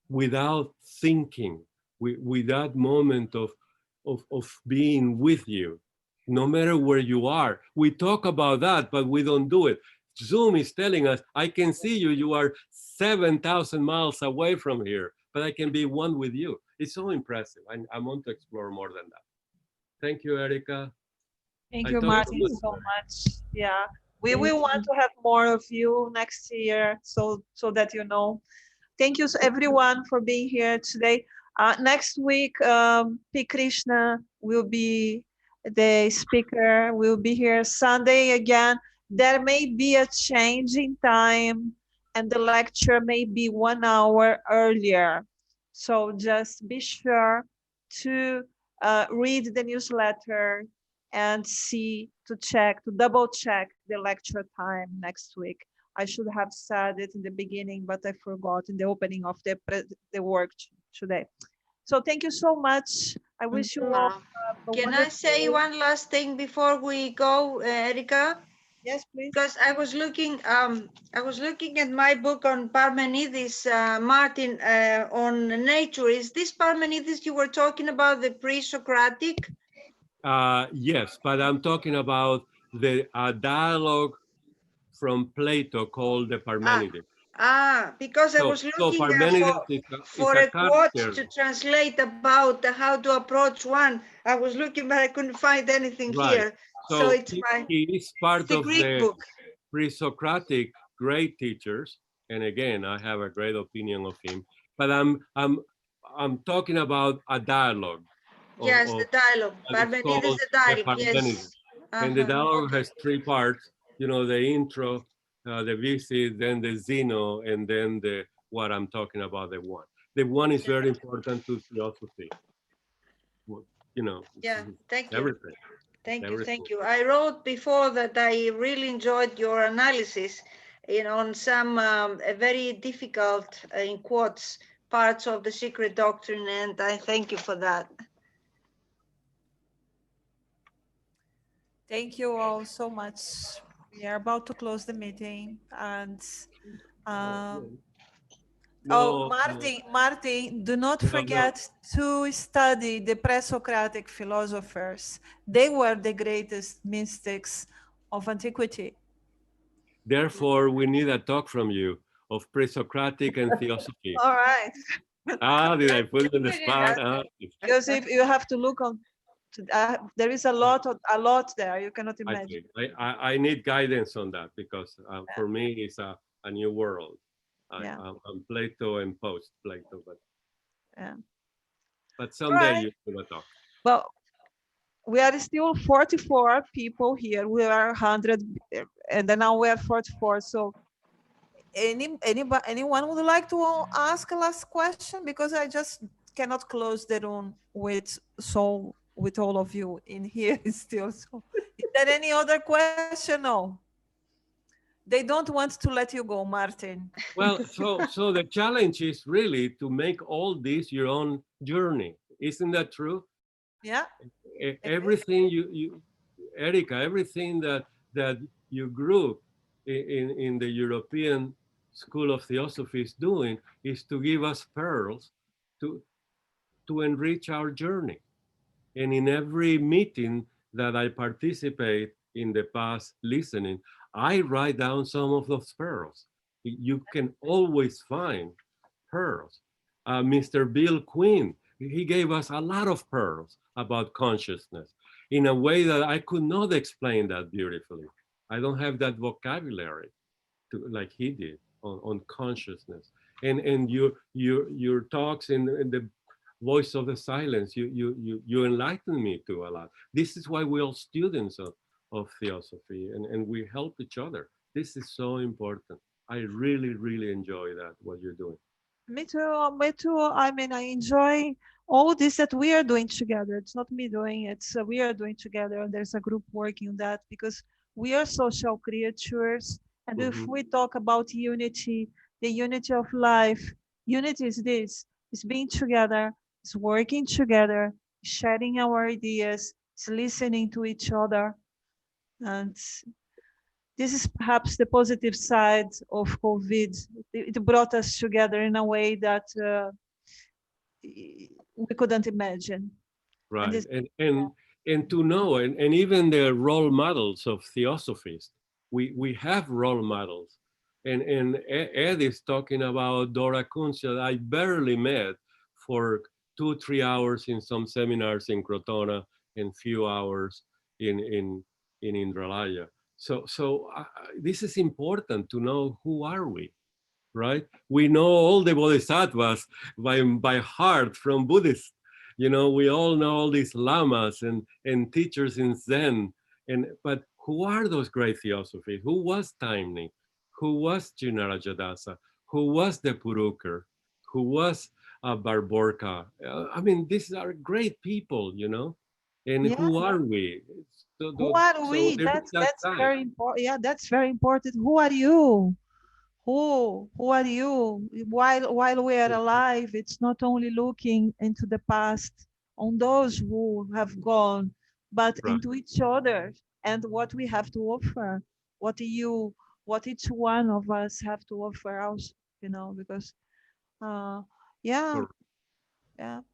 without thinking, with that moment of being with you, no matter where you are. We talk about that, but we don't do it. Zoom is telling us, I can see you, you are 7,000 miles away from here, but I can be one with you. It's so impressive. I want to explore more than that. Thank you, Erica. Thank I you, talked Martin, to so much. Yeah, we will want to have more of you next year, so that you know. Thank you, everyone, for being here today. Next week, P. Krishna will be the speaker. We'll be here Sunday again. There may be a change in time, and the lecture may be 1 hour earlier. So just be sure to read the newsletter and to double check the lecture time next week. I should have said it in the beginning, but I forgot in the opening of the work today. So thank you so much. I wish you all. Can I say one last thing before we go, Erica? Yes, please. Because I was looking at my book on Parmenides, Martin, on nature. Is this Parmenides you were talking about, the pre-Socratic? Yes, but I'm talking about the dialogue from Plato called the Parmenides. Because I was looking for a quote to translate about how to approach one. I was looking, but I couldn't find anything here. So it's he is part of Greek the book. pre-Socratic great teachers, and again, I have a great opinion of him. But I'm talking about a dialogue. Yes, the dialogue. Parmenides, the dialogue. Yes. And the dialogue has 3 parts. You know, the intro, the visit, then the Zeno, and then what I'm talking about, the one. The one is very important to theosophy. You know, yeah, thank you. Everything. Thank you. I wrote before that I really enjoyed your analysis on some very difficult, in quotes, parts of the secret doctrine, and I thank you for that. Thank you all so much. We are about to close the meeting, and Martin, do not forget to study the pre-Socratic philosophers. They were the greatest mystics of antiquity. Therefore, we need a talk from you of pre-Socratic and theosophy. All right. Did I put it on the spot? Because if you have to look on, there is a lot there. You cannot imagine. I need guidance on that, because for me it's a new world. I'm Plato and post-Plato, but yeah. but someday Right. you're gonna talk. Well, we are still 44 people here. We are 100, and then now we are 44. So anyone would like to ask a last question? Because I just cannot close the room with all of you in here still. So is there any other question? No. They don't want to let you go, Martin. Well, so the challenge is really to make all this your own journey. Isn't that true? Yeah. Everything you Erica, everything that your group in the European School of Theosophy is doing is to give us pearls to enrich our journey. And in every meeting that I participate in the past listening, I write down some of those pearls. You can always find pearls. Mr. Bill Quinn, he gave us a lot of pearls about consciousness in a way that I could not explain that beautifully. I don't have that vocabulary like he did on consciousness. And your talks in the voice of the silence, you enlighten me to a lot. This is why we're all students of theosophy, and we help each other. This is so important. I really, really enjoy that, what you're doing. Me too. Me too. I mean, I enjoy all this that we are doing together. It's not me doing it. So we are doing together. And there's a group working on that because we are social creatures. And if we talk about unity, the unity of life, unity is this: is being together, is working together, sharing our ideas, is listening to each other. And this is perhaps the positive side of COVID. It brought us together in a way that we couldn't imagine. Right, and to know, and even the role models of theosophists, we have role models. And Ed is talking about Dora Kuncia that I barely met for 2-3 hours in some seminars in Crotona and few hours in Indralaya. So this is important to know who are we, right? We know all the bodhisattvas by heart from Buddhist. You know, we all know all these lamas and teachers in Zen. But who are those great theosophies? Who was Taimni? Who was Jinarajadasa? Who was the Purukar? Who was Barborka? I mean, these are great people, you know? And who are we? Who are we? That's very important. Yeah, that's very important. Who are you? Who are you? While we are alive, it's not only looking into the past on those who have gone, but into each other and what we have to offer, what each one of us have to offer us, you know, because yeah.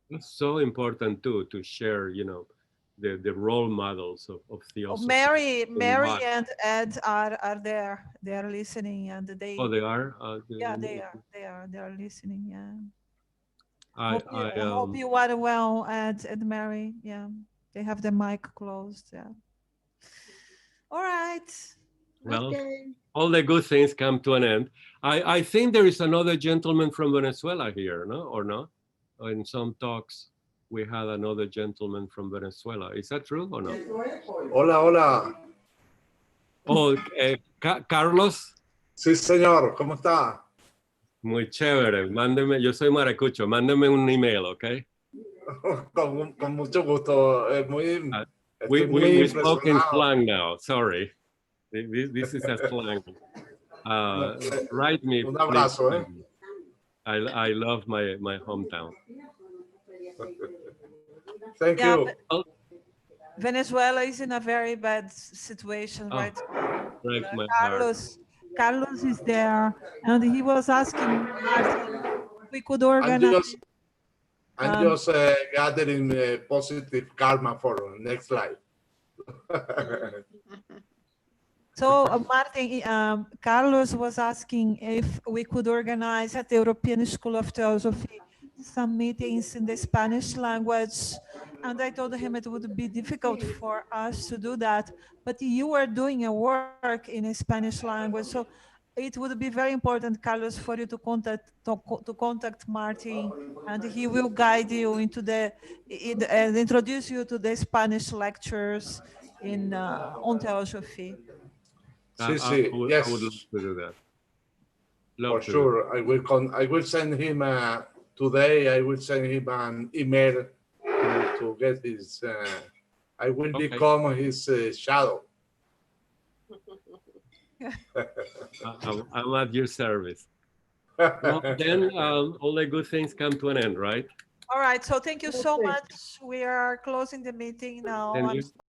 It's so important too to share, you know, the role models of theosophy. Mary and Ed are there. They are listening, and they. Oh, they are. Yeah, they are listening. Yeah. I hope you are well, Ed and Mary. Yeah, they have the mic closed. Yeah. All right. Well, all the good things come to an end. I think there is another gentleman from Venezuela here, no, or not? In some talks, we had another gentleman from Venezuela. Is that true or no? Hola, hola. Oh, Carlos. Sí, señor. ¿Cómo está? Muy chévere. Mándeme, yo soy maracucho. Mándeme un email, ¿ok? Con mucho gusto. We spoke in slang now. Sorry. This is a slang. Write me. Un abrazo, please. I love my hometown. Thank you. Venezuela is in a very bad situation right now. Breaks my Carlos is there, and he was asking if we could organize. I'm just gathering positive karma for next life. So, Martin, Carlos was asking if we could organize at the European School of Theosophy some meetings in the Spanish language. And I told him it would be difficult for us to do that. But you are doing a work in a Spanish language. So it would be very important, Carlos, for you to contact Martin, and he will guide you into and introduce you to the Spanish lectures in on theosophy. Sí, I sí, would yes. love to do that. For sure, I will send him today. I will send him an email to get his. I will become his shadow. I'm at your service. Well, then all the good things come to an end, right? All right. So thank you so much. We are closing the meeting now. Then I'm you-